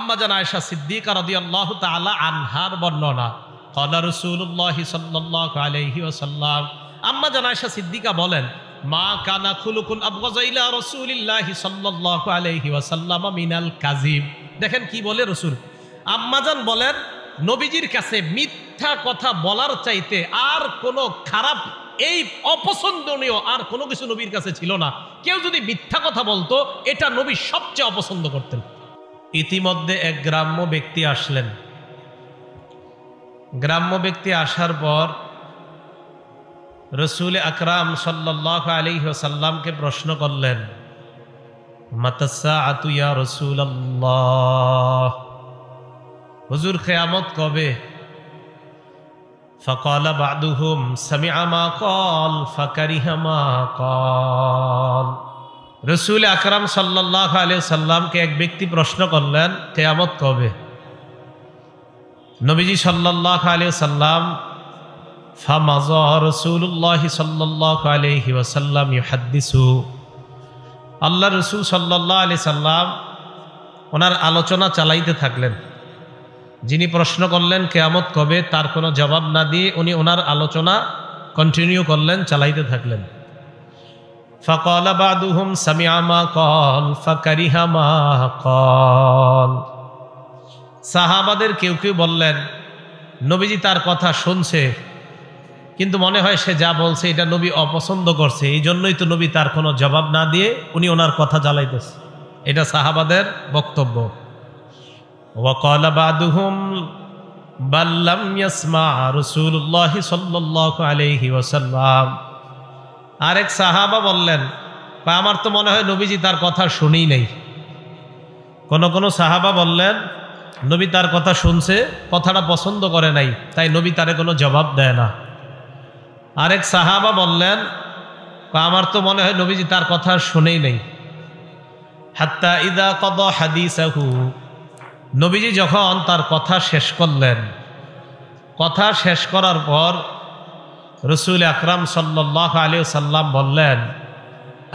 আম্মা জান আয়েশা সিদ্দিকা রাদিয়াল্লাহু তাআলা আনহার বর্ণনা, ক্বালা রাসূলুল্লাহ সাল্লাল্লাহু আলাইহি ওয়াসাল্লাম, আম্মা জান আয়েশা সিদ্দিকা বলেন, মা কানা খুলুকুন আবগাযা ইলা রাসূলিল্লাহ সাল্লাল্লাহু আলাইহি ওয়াসাল্লাম মিনাল কাযিব। দেখেন কি বলে রাসূল, আম্মা জান বলেন নবীজির কাছে মিথ্যা কথা বলার চাইতে আর কোনো খারাপ, এই অপছন্দনীয় আর কোনো কিছু নবীর কাছে ছিল না। কেউ যদি মিথ্যা কথা বলতো এটা নবী সবচেয়ে অপছন্দ করতেন। ইতিমধ্যে এক গ্রাম্য ব্যক্তি আসলেন। গ্রাম্য ব্যক্তি আসার পর রাসূল আকরাম সাল্লাল্লাহু আলাইহি ওয়াসাল্লামকে প্রশ্ন করলেন, মাতাসসাআতু ইয়া রাসূলুল্লাহ, হুজুর কিয়ামত কবে? ফাকালা বা'দুহুম সামি'a মা ক্বাল ফাকারিহা মা ক্বাল। রাসূল আকরাম সাল্লাল্লাহু আলাইহি ওয়াসাল্লামকে এক ব্যক্তি প্রশ্ন করলেন, কিয়ামত কবে? নবীজি সাল্লাল্লাহু আলাইহি ওয়াসাল্লাম ফামাযা রাসূলুল্লাহ সাল্লাল্লাহু আলাইহি ওয়াসাল্লাম ইউহাদ্দিসু, আল্লাহ রাসূল সাল্লাল্লাহু আলাইহি সাল্লাম ওনার আলোচনা চালাইতে থাকলেন। যিনি প্রশ্ন করলেন কিয়ামত কবে, তার কোনো জবাব না দিয়ে উনি ওনার আলোচনা কন্টিনিউ করলেন, চালাইতে থাকলেন। ফাকালা বা'দুহুম সামি'a মা ক্বাল ফাকারিহা মা ক্বাল। সাহাবাদের কেউ কেউ বললেন, নবীজি তার কথা শুনছে, কিন্তু মনে হয় সে যা বলছে এটা নবী অপছন্দ করছে, এই জন্যই তো নবী তার কোনো জবাব না দিয়ে উনি ওনার কথা জ্বালাইতেছে। এটা সাহাবাদের বক্তব্য। ওয়াকালা বা'দুহুম বাল লাম ইয়াসমা রাসূলুল্লাহ সাল্লাল্লাহু আলাইহি ওয়াসাল্লাম। আরেক সাহাবা বললেন, আমার তো মনে হয় নবীজি তার কথা শুনেই নাই। কোন সাহাবা বললেন নবী তার কথা শুনছে, কথাটা পছন্দ করে নাই, তাই নবী তারে কোনো জবাব দেয় না। আরেক সাহাবা বললেন, আমার তো মনে হয় নবীজি তার কথা শুনেই নাই। হাত্তা ইদা কাদা হাদিসাহু, নবীজি যখন তার কথা শেষ করলেন, কথা শেষ করার পর রাসূল আকরাম সাল্লাল্লাহু আলাইহি ওয়াসাল্লাম বললেন,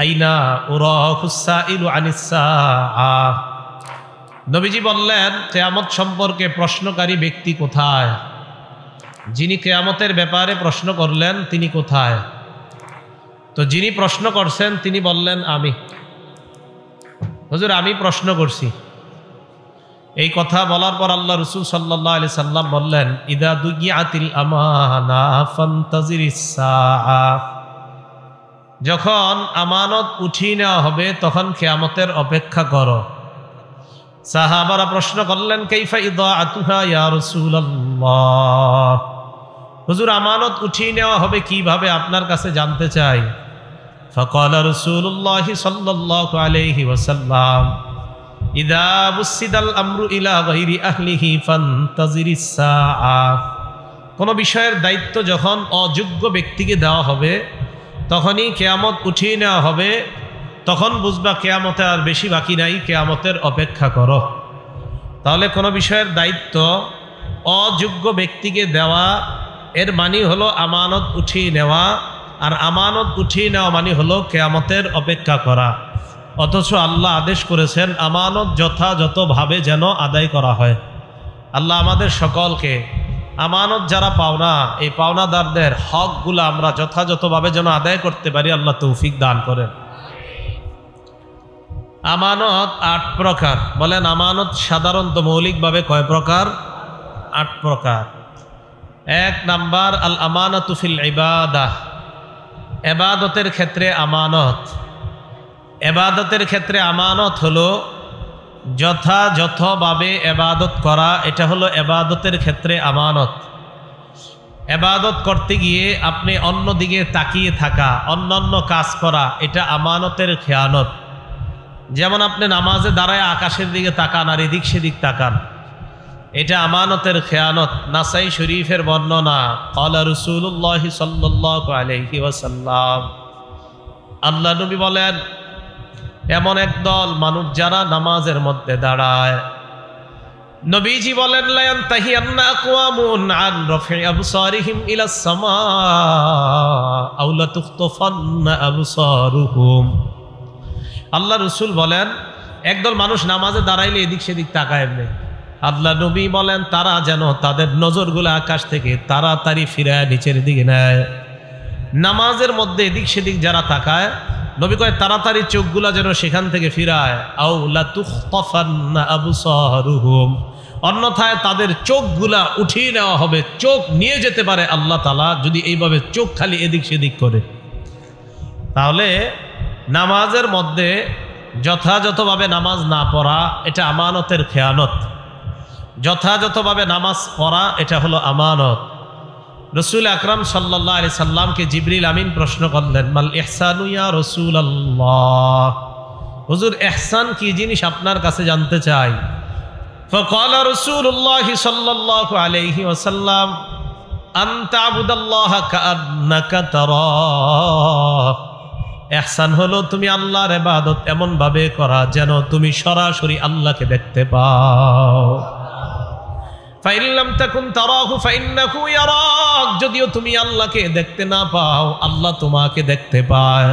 আইনা উরাহুস সাইলু আনিস সাআ। নবীজি বললেন, কিয়ামত সম্পর্কে প্রশ্নকারী ব্যক্তি কোথায়? যিনি কিয়ামতের ব্যাপারে প্রশ্ন করলেন তিনি কোথায়? তো যিনি প্রশ্ন করছেন তিনি বললেন, আমি। হুজুর আমি প্রশ্ন করছি। এই কথা বলার পর আল্লাহ রাসূল সাল্লাল্লাহু আলাইহি সাল্লাম বললেন, ইদা দুগিয়াতিল আমানা ফান্তাজিরিস সাআ, যখন আমানত উঠিয়ে নেওয়া হবে তখন কিয়ামতের অপেক্ষা করো। সাহাবারা প্রশ্ন করলেন, কাইফা ইদাআতুহা ইয়া রাসূলুল্লাহ, হুজুর আমানত উঠিয়ে নেওয়া হবে কিভাবে, আপনার কাছে জানতে চাই। ফাকালা রাসূলুল্লাহ সাল্লাল্লাহু আলাইহি ওয়াসাল্লাম, ইদা বুসিদাল আমরু ইলা গায়রি আহলিহি ফান্তাজিরিস সাআ, কোন বিষয়ের দায়িত্ব যখন অযোগ্য ব্যক্তিকে দেওয়া হবে তখনই কিয়ামত উঠিয়ে নেওয়া হবে, তখন বুঝবা কিয়ামতে আর বেশি বাকি নাই, কিয়ামতের অপেক্ষা করো। তাহলে কোনো বিষয়ের দায়িত্ব অযোগ্য ব্যক্তিকে দেওয়া, এর মানে হলো আমানত উঠিয়ে নেওয়া, আর আমানত উঠিয়ে নেওয়া মানে হলো কিয়ামতের অপেক্ষা করা। অথচ আল্লাহ আদেশ করেছেন আমানত যথাযথভাবে যেন আদায় করা হয়। আল্লাহ আমাদের সকলকে আমানত যারা পাওনা, এই পাওনাদারদের হকগুলো আমরা যথাযথভাবে যেন আদায় করতে পারি, আল্লাহ তৌফিক দান করেন। আমানত ৮ প্রকার। বলেন আমানত সাধারণত মৌলিকভাবে কয় প্রকার? ৮ প্রকার। ১ নাম্বার আল আমানাতু ফিল ইবাদাহ, ইবাদতের ক্ষেত্রে আমানত। ইবাদতের ক্ষেত্রে আমানত হলো যথাযথভাবে ইবাদত করা, এটা হলো ইবাদতের ক্ষেত্রে আমানত। ইবাদত করতে গিয়ে আপনি অন্যদিকে তাকিয়ে থাকা, অন্যান্য কাজ করা, এটা আমানতের খেয়ানত। যেমন আপনি নামাজে দাঁড়ায় আকাশের দিকে তাকান আর এদিক সেদিক তাকান, এটা আমানতের খেয়ানত। নাসাই শরীফের বর্ণনা, ক্বালা রাসূলুল্লাহ সাল্লাল্লাহু আলাইহি ওয়াসাল্লাম, আল্লাহ নবী বলেন, এমন এক দল মানুষ যারা নামাজের মধ্যে দাঁড়ায়, নবীজি বলেন, লা ইয়ানতাহিয়ান্না আকওয়ামুন আন রাফি আবসারিহিম ইলাস সামা আও লা তুখতাফান্না আবসারুহুম। আল্লাহ রাসূল বলেন, একদল মানুষ নামাজে দাঁড়াইলে এদিক সেদিক তাকায় এমনি। আল্লাহ নবী বলেন তারা যেন তাদের নজরগুলো আকাশ থেকে তাড়াতাড়ি ফিরায় নিচের দিকে নেয়। নামাজের মধ্যে এদিক সেদিক যারা তাকায়, নবী কয় তাড়াতাড়ি চোখগুলা যেন সেখান থেকে ফিরায়। আও লা তুখতাফান্না আবসারুহুম, অন্যথায় তাদের চোখগুলা উঠিয়ে নেওয়া হবে, চোখ নিয়ে যেতে পারে আল্লাহ তাআলা যদি এইভাবে চোখ খালি এদিক সেদিক করে। তাহলে নামাজের মধ্যে যথাযথভাবে নামাজ না পড়া এটা আমানতের খেয়ানত। যথাযথভাবে নামাজ পড়া এটা হলো আমানত। রসুল আকরাম সাল্লাল্লাহু আলাইহি সাল্লামকে জিবরিল আমিন প্রশ্ন করলেন, মাল ইহসানু ইয়া রাসূলুল্লাহ, হুজুর ইহসান কি জিনিস আপনার কাছে জানতে চাই। فقال رسول الله صلى الله عليه وسلم أن تعبد الله كأنك تراه, ইহসান হলো তুমি আল্লাহর ইবাদত এমন ভাবে করা যেন তুমি সরাসরি আল্লাহকে দেখতে পাও। فإن لم تكن تراه فإنه يراك, যদিও তুমি আল্লাহকে দেখতে না পাও আল্লাহ তোমাকে দেখতে পায়।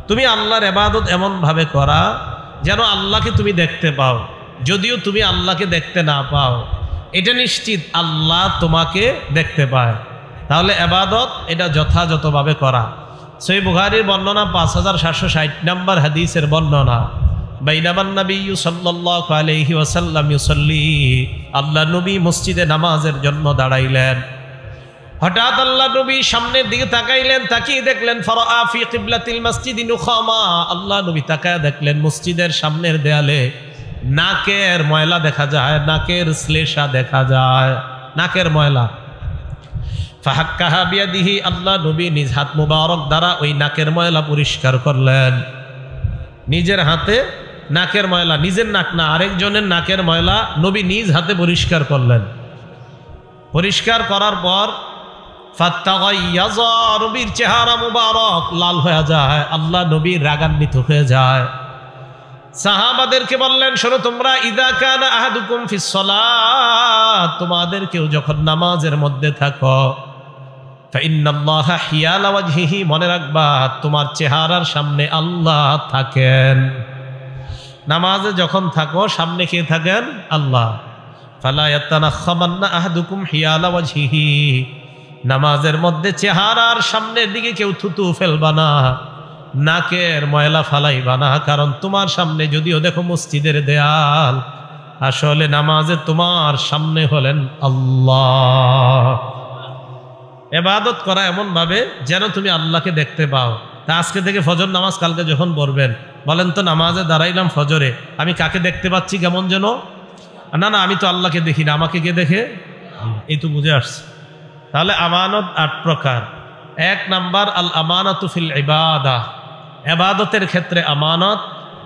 তুমি আল্লাহর ইবাদত এমন ভাবে করা যেন আল্লাহকে তুমি দেখতে পাও। যদিও তুমি আল্লাহকে দেখতে না পাও, এটা নিশ্চিত আল্লাহ তোমাকে দেখতে পায়। তাহলে ইবাদত এটা যথাযথভাবে করা। সহিহ বুখারীর বর্ণনা 5760 নম্বর হাদিসের বর্ণনা, বাইনামান নবী সাল্লাল্লাহু আলাইহি ওয়াসাল্লাম ইউসাল্লি, আল্লাহ নবী মসজিদে নামাজের জন্য দাঁড়াইলেন। হঠাৎ আল্লাহ নবী সামনের দিকে তাকাইলেন, তাকিয়ে দেখলেন ফারাআ ফি কিবলাতিল মসজিদি নুখামা, আল্লাহ নবী তাকায় দেখলেন মসজিদের সামনের দেয়ালে নাকের ময়লা দেখা যায়, নাকের শ্লেষা দেখা যায়, নাকের ময়লা। ফাহাক্কাহা বিয়াদিহি, আল্লাহ নবী নিজ হাত মুবারক দ্বারা ওই নাকের ময়লা পরিষ্কার করলেন। নিজের হাতে নাকের ময়লা, নিজের নাক না আরেকজনের নাকের ময়লা নবী নিজ হাতে পরিষ্কার করলেন। পরিষ্কার করার পর ফাত্তাগাইয়াযা, নবীর চেহারা মুবারক লাল হয়ে যায়, আল্লাহ নবী রাগান্বিত হয়ে যায়। সাহাবাদেরকে বললেন, শোনো তোমরা, ইযা কানা আহাদুকুম ফিস সালাত, তোমাদের কেউ যখন নামাজের মধ্যে থাকো, ফাইন্নাল্লাহা হিয়ালা ওয়াজহিহি, মনে রাখবা তোমার চেহারার সামনে আল্লাহ থাকেন। নামাজে যখন থাকো সামনে কে থাকেন? আল্লাহ। ফালা ইয়াতানাখামান্না আহাদুকুম হিয়ালা ওয়াজহিহি, নামাজের মধ্যে চেহারার সামনের দিকে কেউ থুতু ফেলবা না, নাকের ময়লা ফালাইবা না, কারণ তোমার সামনে যদিও দেখো মসজিদের দেয়াল, আসলে নামাজে তোমার সামনে হলেন আল্লাহ। ইবাদত করা এমন ভাবে যেন তুমি আল্লাহকে দেখতে পাও। তা আজকে থেকে ফজর নামাজ কালকে যখন পড়বেন বলেন তো, নামাজে দাঁড়াইলাম ফজরে, আমি কাকে দেখতে পাচ্ছি কেমন যেন? না না, আমি তো আল্লাহকে দেখি না, আমাকে কে দেখে? এই তো বুঝে আসছে। তাহলে আমানত 8 প্রকার। 1 নাম্বার আল আমানাতু ফিল ইবাদা, ইবাদতের ক্ষেত্রে আমানত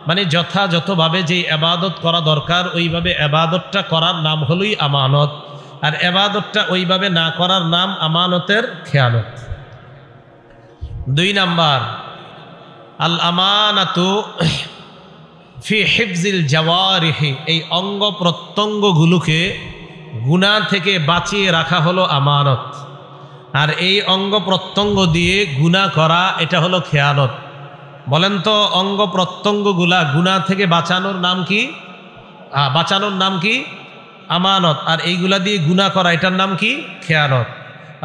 মানে যথাযথভাবে যেই ইবাদত করা দরকার ওইভাবে ইবাদতটা করার নাম হলোই আমানত, আর ইবাদতটা ওইভাবে না করার নাম আমানতের খেয়ানত। 2 নাম্বার আল আমানাতু ফি হিফজিল জাওয়ারিহি, এই অঙ্গ প্রত্যঙ্গগুলোকে গুনাহ থেকে বাঁচিয়ে রাখা হলো আমানত, আর এই অঙ্গ প্রত্যঙ্গ দিয়ে গুনাহ করা এটা হলো খেয়ানত। বলেন তো, অঙ্গ প্রত্যঙ্গগুলা গুনাহ থেকে বাঁচানোর নাম কি? বাঁচানোর নাম কি? আমানত। আর এইগুলা দিয়ে গুনাহ করা এটার নাম কি? খেয়ানত।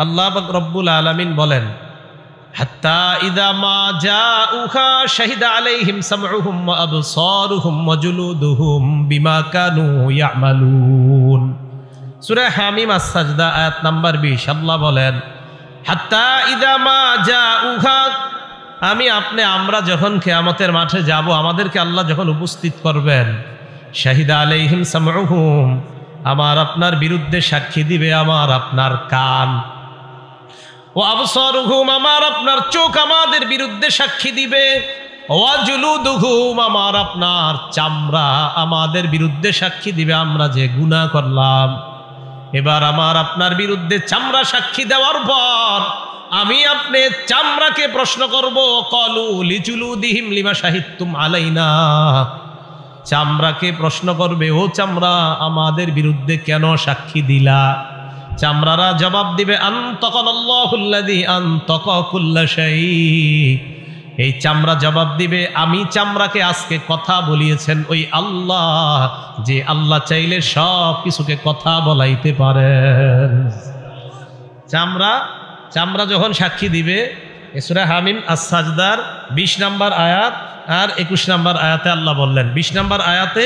আল্লাহ পাক রব্বুল আলামিন বলেন, হাত্তা ইযা মা জাউহা শাহিদা আলাইহিম সামউহুম ওয়া আবসারুহুম ওয়া জুলুদুহুম বিমা কানু ইয়ামালুন। সূরা হামিম আস-সাজদা আয়াত নাম্বার 20। আল্লাহ বলেন, হাত্তা ইযা মা জাউহা, আমরা যখন কিয়ামতের মাঠে যাব, আমাদেরকে আল্লাহ যখন উপস্থিত করবেন, শাহিদা আলাইহিম সামউহুম, আমার আপনার বিরুদ্ধে সাক্ষী দিবে আমার আপনার কান, ওয়া আবসারুহুম, আমার আপনার চোখ আমাদের বিরুদ্ধে সাক্ষী দিবে, ওয়া জুলুদুহুম, আমার আপনার চামড়া আমাদের বিরুদ্ধে সাক্ষী দিবে আমরা যে গুনাহ করলাম। এবার আমার আপনার বিরুদ্ধে চামড়া সাক্ষী দেওয়ার পর আমি আপনি চামড়াকে প্রশ্ন করব, ক্বালু লিজুলুদিহিম লিমা শাহিদতুম আলাইনা, চামড়াকে প্রশ্ন করবে, ও চামড়া আমাদের বিরুদ্ধে কেন সাক্ষী দিলা? চামড়ারা জবাব দিবে, আনতাকানাল্লাহুল্লাযী আনতাকা কুল্লা শাই, এই চামড়া জবাব দিবে, আমি চামড়াকে আজকে কথা বলিয়েছেন ওই আল্লাহ, যে আল্লাহ চাইলে সব কিছুকে কথা বলাইতে পারেন। চামড়া যখন সাক্ষী দিবে, সূরা হামিম আস-সাজদার 20 নম্বর আয়াত আর 21 নম্বর আয়াতে আল্লাহ বললেন, 20 নম্বর আয়াতে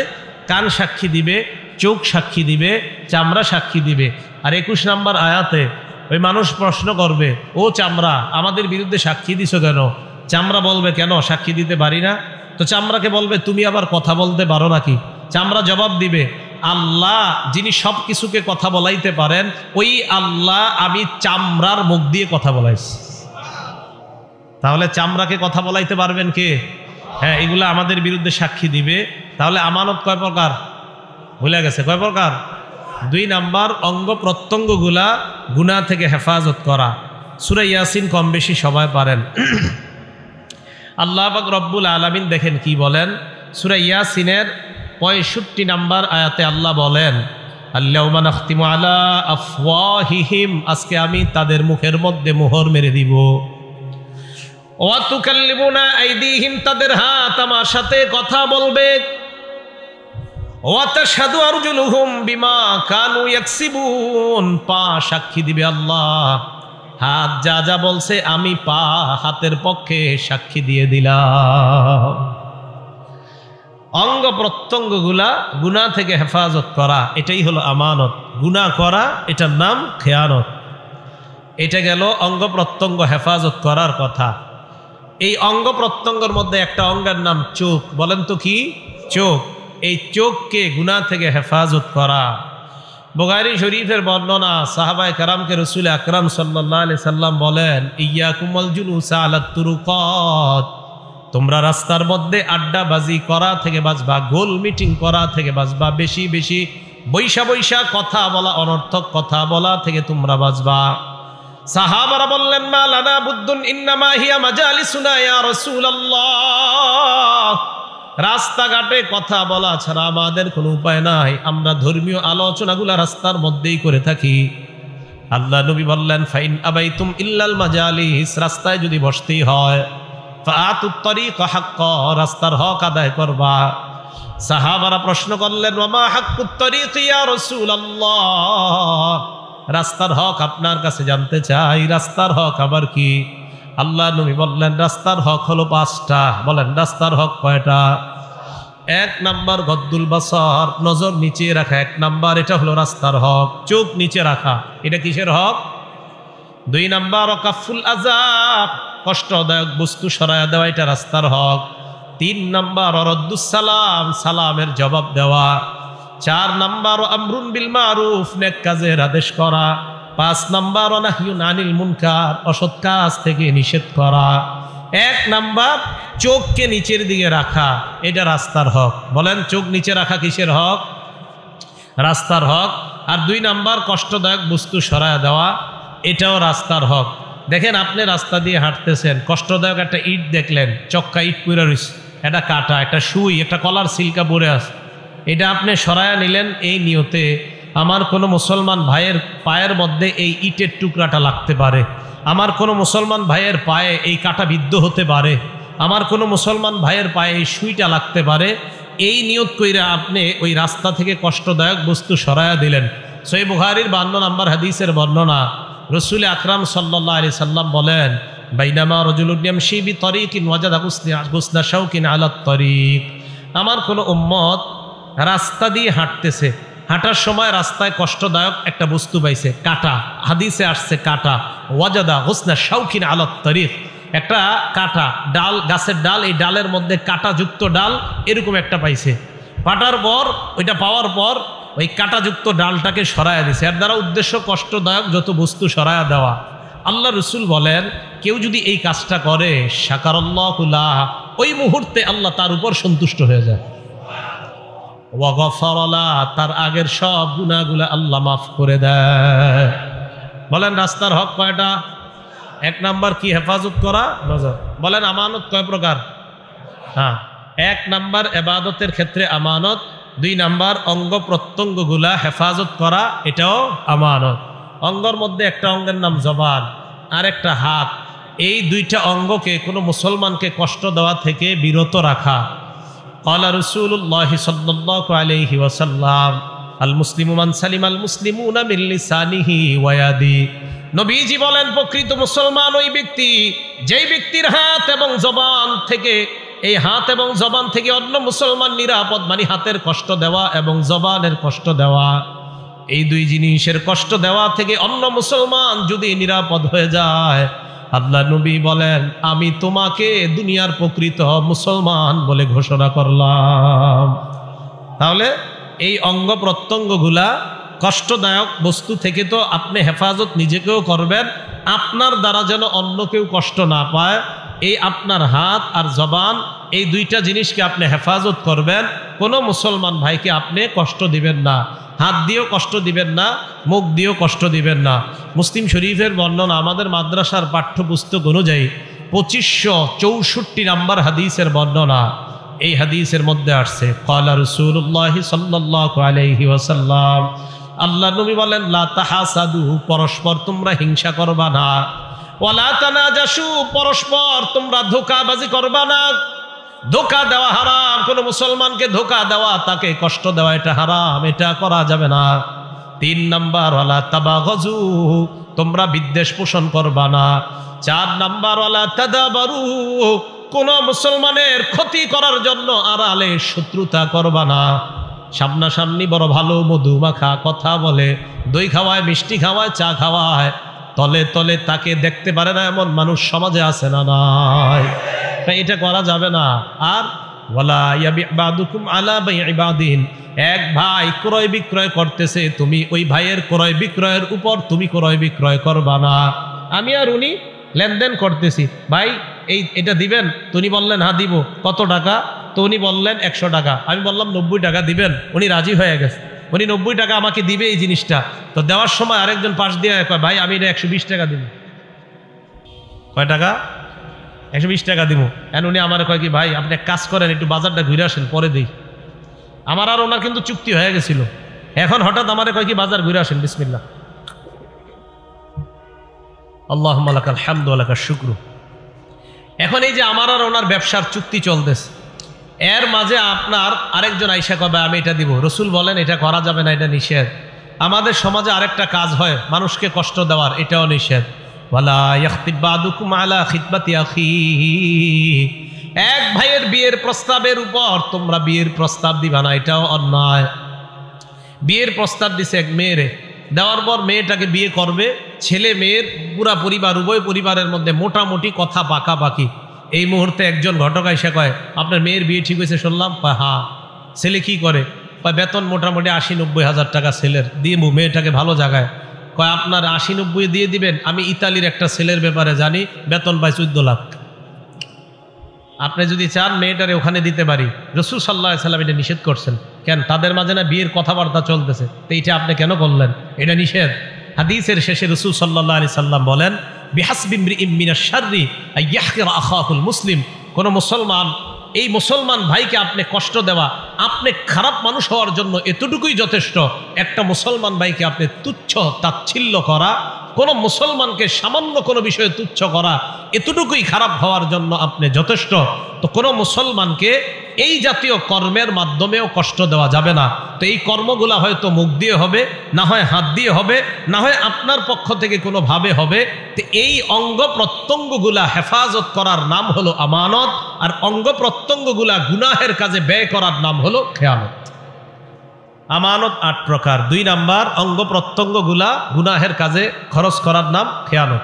কান সাক্ষী দিবে, চোখ সাক্ষী দিবে, চামড়া সাক্ষী দিবে। আর 21 নম্বর আয়াতে ওই মানুষ প্রশ্ন করবে, ও চামড়া আমাদের বিরুদ্ধে সাক্ষী দিছো কেন? চামড়া বলবে, কেন সাক্ষী দিতে পারি না। তো চামড়াকে বলবে, তুমি আবার কথা বলতে পারো নাকি? চামড়া জবাব দিবে, আল্লাহ যিনি সব কিছুকে কথা বলাইতে পারেন, ওই আল্লাহ আমি চামড়ার মুখ দিয়ে কথা বলাইছি। তাহলে চামড়াকে কথা বলাইতে পারবেন কে? হ্যাঁ, এগুলো আমাদের বিরুদ্ধে সাক্ষী দিবে। তাহলে আমানত কয় প্রকার? ভুলে গেছে, কয় প্রকার? 2 নাম্বার, অঙ্গ প্রত্যঙ্গগুলা গুনাহ থেকে হেফাজত করা। সূরা ইয়াসিন কম বেশি সবাই পারেন। আল্লাহ পাক রব্বুল আলামিন দেখেন কি বলেন, সূরা ইয়াসিনের 65 নাম্বার আয়াতে আল্লাহ বলেন, আল্লাহুম্মা নাখতিমু আলা আফওয়াহিহিম, আজকে আমি তাদের মুখের মধ্যে মোহর মেরে দিব। ওয়া তুকাল্লিমুনা আইদিহিম, তাদের হাত আমার সাথে কথা বলবে। ওয়া তাশহাদু আরজুলুহুম বিমা কানু ইয়াকসিবুন, পা সাক্ষী দিবে আল্লাহ, হাত যা যা বলছে আমি পা হাতের পক্ষে সাক্ষী দিয়ে দিলাম। অঙ্গ প্রত্যঙ্গগুলা গুনাহ থেকে হেফাজত করা, এটাই হলো আমানত। গুনাহ করা এটার নাম খেয়ানত। এটা গেল অঙ্গ প্রত্যঙ্গ হেফাজত করার কথা। এই অঙ্গ প্রত্যঙ্গের মধ্যে একটা অঙ্গের নাম চোখ। বলেন তো কি? চোখ। এই চোখকে গুনাহ থেকে হেফাজত করা। বুখারী শরীফের বর্ণনা, সাহাবায়ে কেরামকে রাসূল আকরাম সাল্লাল্লাহু আলাইহি সাল্লাম বলেন, ইয়াকুমুল জুলুসা আলাত তুরুকাত, তোমরা রাস্তার মধ্যে আড্ডাবাজি করা থেকে বাঁচবা, গোল মিটিং করা থেকে বাঁচবা, বেশি বেশি বৈশা বৈশা কথা বলা, অনর্থক কথা বলা থেকে তোমরা বাঁচবা। সাহাবারা বললেন, মা লানা বুদ্দুন ইন্নামা হিয়া মাজালিসুনা ইয়া রাসূলুল্লাহ, রাস্তাঘাটে কথা বলা ছাড়া আমাদের কোনো উপায় নাই, আমরা ধর্মীয় আলোচনাগুলো রাস্তার মধ্যেই করে থাকি। আল্লাহ নবী বললেন, ফাইন আবাইতুম ইল্লাল মাজালিস, রাস্তায় যদি বসতেই হয়, ফাআতুত তরিক হাক্ক, রাস্তার হক আদায় করবা। সাহাবারা প্রশ্ন করলেন, ওয়া মা হাক্কুত তরিক ইয়া রাসূলুল্লাহ, রাস্তার হক আপনার কাছে জানতে চাই, রাস্তার হক আবার কি? আল্লাহ নবী বললেন, রাস্তার হক হলো 5টা। বলেন, রাস্তার হক কয়টা? 1 নাম্বার গদ্দুল বাসার, নজর নিচে রাখা 1 নাম্বার, এটা হলো রাস্তার হক। চোখ নিচে রাখা, এটা কিসের হক? 2 নাম্বার কাফুল আযাব, কষ্টদায়ক বস্তু সরায়া দেওয়া, এটা রাস্তার হক। 3 নাম্বার রদ্দুস সালাম, সালামের জবাব দেওয়া। 4 নাম্বার আমরুন বিল মারুফ, নেক কাজের আদেশ করা। 5 নাম্বার নাহয়ুন আনিল মুনকার, অসৎ কাজ থেকে নিষেধ করা। 1 নাম্বার চোখকে নিচের দিকে রাখা, এটা রাস্তার হক। বলেন, চোখ নিচে রাখা কিসের হক? রাস্তার হক। আর 2 নাম্বার কষ্টদায়ক বস্তু সরায়া দেওয়া, এটাও রাস্তার হক। দেখেন, আপনি রাস্তা দিয়ে হাঁটতেছেন, কষ্টদায়ক একটা ইট দেখলেন, চক্কা ইট পুরা রয়েছে, একটা কাটা, একটা সুই, একটা কলার সিল্কা পরে আছে, এটা আপনি সরায়া নিলেন এই নিয়তে, আমার কোনো মুসলমান ভাইয়ের পায়ের মধ্যে এই ইটের টুকরাটা লাগতে পারে, আমার কোনো মুসলমান ভাইয়ের পায়ে এই কাটা বিদ্ধ হতে পারে, আমার কোনো মুসলমান ভাইয়ের পায়ে এই সুইটা লাগতে পারে, এই নিয়ত কইরা আপনি ওই রাস্তা থেকে কষ্টদায়ক বস্তু সরায়া দিলেন। সহিহ বুখারীর 52 নম্বর হাদিসের বর্ণনা, রাসূল আকরাম সাল্লাল্লাহু আলাইহি সাল্লাম বলেন, বাইনামা রাজুলুন ইয়ামশি বিতরিকিন ওয়াজাদা গুসনা শাওকিন আলা তরিক, আমার কোনো উম্মত রাস্তা দিয়ে হাঁটতেছে, হাঁটার সময় রাস্তায় কষ্টদায়ক একটা বস্তু পাইছে, কাটা, হাদিসে আসছে কাটা, ওয়াজাদা গুসনা শাওকিন আলা তরিক, একটা কাটা ডাল, গাছের ডাল, এই ডালের মধ্যে কাটাযুক্ত ডাল এরকম একটা পাইছে। পাটার পর, ওইটা পাওয়ার পর ওই কাটাযুক্ত ডালটাকে সরায়া দিছে। এর দ্বারা উদ্দেশ্য কষ্টদায়ক যত বস্তু সরায়া দেওয়া। আল্লাহ রসুল বলেন, কেউ যদি এই কাজটা করে, শাকারাল্লাহু লাহ, ওই মুহূর্তে আল্লাহ তার উপর সন্তুষ্ট হয়ে যায়। ওয়া গফারা লাহ, তার আগের সব গুনাহগুলো আল্লাহ মাফ করে দেয়। বলেন, রাস্তার হক কয়টা? 1 নাম্বার কি? হেফাজত করা, নজর। বলেন, আমানত কয় প্রকার? হ্যাঁ, 1 নাম্বার ইবাদতের ক্ষেত্রে আমানত, 2 নাম্বার অঙ্গ প্রত্যঙ্গগুলা হেফাজত করা, এটাও আমানত। অঙ্গের মধ্যে একটা অঙ্গের নাম জবান, আর একটা হাত। এই দুইটা অঙ্গকে কোনো মুসলমানকে কষ্ট দেওয়া থেকে বিরত রাখা। ক্বালা রাসূলুল্লাহ সাল্লাল্লাহু আলাইহি ওয়াসাল্লাম আল মুসলিমু মান সালিমাল মুসলিমুনা মিন লিসানিহি ওয়া ইয়াদি। নবীজি বলেন, প্রকৃত মুসলমান ওই ব্যক্তি যেই ব্যক্তির হাত এবং জবান থেকে, এই হাত এবং জবান থেকে অন্য মুসলমান নিরাপদ, মানে হাতের কষ্ট দেওয়া এবং জবানের কষ্ট দেওয়া, এই দুই জিনিসের কষ্ট দেওয়া থেকে অন্য মুসলমান যদি নিরাপদ হয়ে যায়, আল্লাহ নবী বলেন আমি তোমাকে দুনিয়ার প্রকৃত মুসলমান বলে ঘোষণা করলাম। তাহলে এই অঙ্গ প্রত্যঙ্গগুলা কষ্টদায়ক বস্তু থেকে তো আপনি হেফাজত নিজেকেও করবেন, আপনার দ্বারা যেন অন্য কেউ কষ্ট না পায়, এই আপনার হাত আর জবান, এই দুইটা জিনিসকে আপনি হেফাজত করবেন। কোনো মুসলমান ভাইকে আপনি কষ্ট দিবেন না, হাত দিয়েও কষ্ট দিবেন না, মুখ দিয়েও কষ্ট দিবেন না। মুসলিম শরীফের বর্ণনা, আমাদের মাদ্রাসার পাঠ্যপুস্তক অনুযায়ী 2564 নম্বর হাদিসের বর্ণনা। এই হাদিসের মধ্যে আসছে ক্বালা রাসূলুল্লাহ সাল্লাল্লাহু আলাইহি ওয়াসাল্লাম, আল্লাহ নবী বলেন লা তাহাসাদু, পরস্পর তোমরা হিংসা করবা না, ওয়ালা তানাজাসু, পরস্পর তোমরা ধোঁকাবাজি করবা না। ধোঁকা দেওয়া হারাম, কোনো মুসলমানকে ধোঁকা দেওয়া, তাকে কষ্ট দেওয়া, এটা হারাম, এটা করা যাবে না। 3 নাম্বার ওয়ালা তাবাগজু, তোমরা বিদ্বেষ পোষণ করবা না। 4 নাম্বার ওয়ালা তাদাবারু, কোন মুসলমানের ক্ষতি করার জন্য আড়ালে শত্রুতা করবা না। সামনাসামনি বড় ভালো মধু মাখা কথা বলে, দই খাওয়ায়, মিষ্টি খাওয়ায়, চা খাওয়ায়, তলে তলে তাকে দেখতে পারে না এমন মানুষ সমাজে আছে না নাই? এটা করা যাবে না। আর ওয়ালা ইয়াবি বাদুকুম আলা বাই'i বাদিন, এক ভাই ক্রয় বিক্রয় করতেছে, তুমি ওই ভাইয়ের ক্রয় বিক্রয়ের উপর তুমি ক্রয় বিক্রয় করবা না। আমি আর উনি লেনদেন করতেছি, ভাই এটা দিবেন? উনি বললেন হ্যাঁ দিব। কত টাকা? তো উনি বললেন 100 টাকা। আমি বললাম 90 টাকা দিবেন। উনি রাজি হয়ে গেছে, উনি 90 টাকা আমাকে দিবে এই জিনিসটা। তো দেওয়ার সময় আরেকজন পাশ দিয়ে কয়, ভাই আমি এটা 120 টাকা দিব। কয় টাকা? 120 টাকা দিব। এন উনি আমার কয় কি, ভাই আপনি এক কাজ করেন, একটু বাজারটা ঘুরে আসেন, পরে দিই। আমার আর ওনার কিন্তু চুক্তি হয়ে গেছিল। এখন হঠাৎ আমার কয় কি, বাজার ঘুরে আসেন, বিসমিল্লাহ। আল্লাহুম্মা লাকাল হামদু ওয়া লাকাশ শুকরু। এখন এই যে আমার আর ওনার ব্যবসার চুক্তি চলতেছে, এর মাঝে আপনার আরেকজন আইসা কবে আমি এটা দিব। রাসূল বলেন এটা করা যাবে না, এটা নিষেধ। আমাদের সমাজে আরেকটা কাজ হয় মানুষকে কষ্ট দেওয়ার, এটাও নিষেধ। ওয়ালা ইয়াখতিব বাদুকুম আলা খিতবাতি আখিহি, এক ভাইয়ের বিয়ের প্রস্তাবের উপর তোমরা বিয়ের প্রস্তাব দিবা না, এটাও অন্যায়। বিয়ের প্রস্তাব দিছে এক মেয়েরে, দেওয়ার পর মেয়েটাকে বিয়ে করবে, ছেলে মেয়ের পুরা পরিবার, উভয় পরিবারের মধ্যে মোটামুটি কথা পাকাপাকি। এই মুহূর্তে একজন ঘটক এসে কয়, আপনার মেয়ের বিয়ে ঠিক হয়েছে শুনলাম। কয় হ্যাঁ। ছেলে কি করে? কয় বেতন মোটামুটি 80-90 হাজার টাকা ছেলের, দিয়ে মেয়েটাকে ভালো জায়গায়। কয় আপনার 80-90 দিয়ে দিবেন? আমি ইতালির একটা ছেলের ব্যাপারে জানি, বেতন পায় 14 লাখ। আপনি যদি চান মেয়েটারে ওখানে দিতে পারি। রাসূল সাল্লাল্লাহু আলাইহি সাল্লাম এটা নিষেধ করছেন। কেন? তাদের মাঝে না বিয়ের কথাবার্তা চলতেছে, তো এইটা আপনি কেন করলেন? এটা নিষেধ। হাদিসের শেষে রাসূল সাল্লাল্লাহু আলাইহি সাল্লাম বলেন, বিহাসবি ইমরিইম মিনাশ শাররি আইয়াহকিরা আখাহুল মুসলিম, কোন মুসলমান, এই মুসলমান ভাইকে আপনি কষ্ট দেওয়া, আপনি খারাপ মানুষ হওয়ার জন্য এতটুকুই যথেষ্ট। একটা মুসলমান ভাইকে আপনি তুচ্ছ তাচ্ছিল্য করা, কোন মুসলমানকে সামান্য কোনো বিষয়ে তুচ্ছ করা, এতটুকুই খারাপ হওয়ার জন্য আপনি যথেষ্ট। তো কোনো মুসলমানকে এই জাতীয় কর্মের মাধ্যমেও কষ্ট দেওয়া যাবে না। তো এই কর্মগুলা হয়তো মুখ দিয়ে হবে, না হয় হাত দিয়ে হবে, না হয় আপনার পক্ষ থেকে কোনোভাবে হবে। তো এই অঙ্গ প্রত্যঙ্গগুলা হেফাজত করার নাম হলো আমানত, আর অঙ্গ প্রত্যঙ্গগুলা গুনাহের কাজে ব্যয় করার নাম হলো খেয়ানত। আমানত 8 প্রকার। 2 নাম্বার, অঙ্গ প্রত্যঙ্গগুলা গুনাহের কাজে খরচ করার নাম খেয়ানত।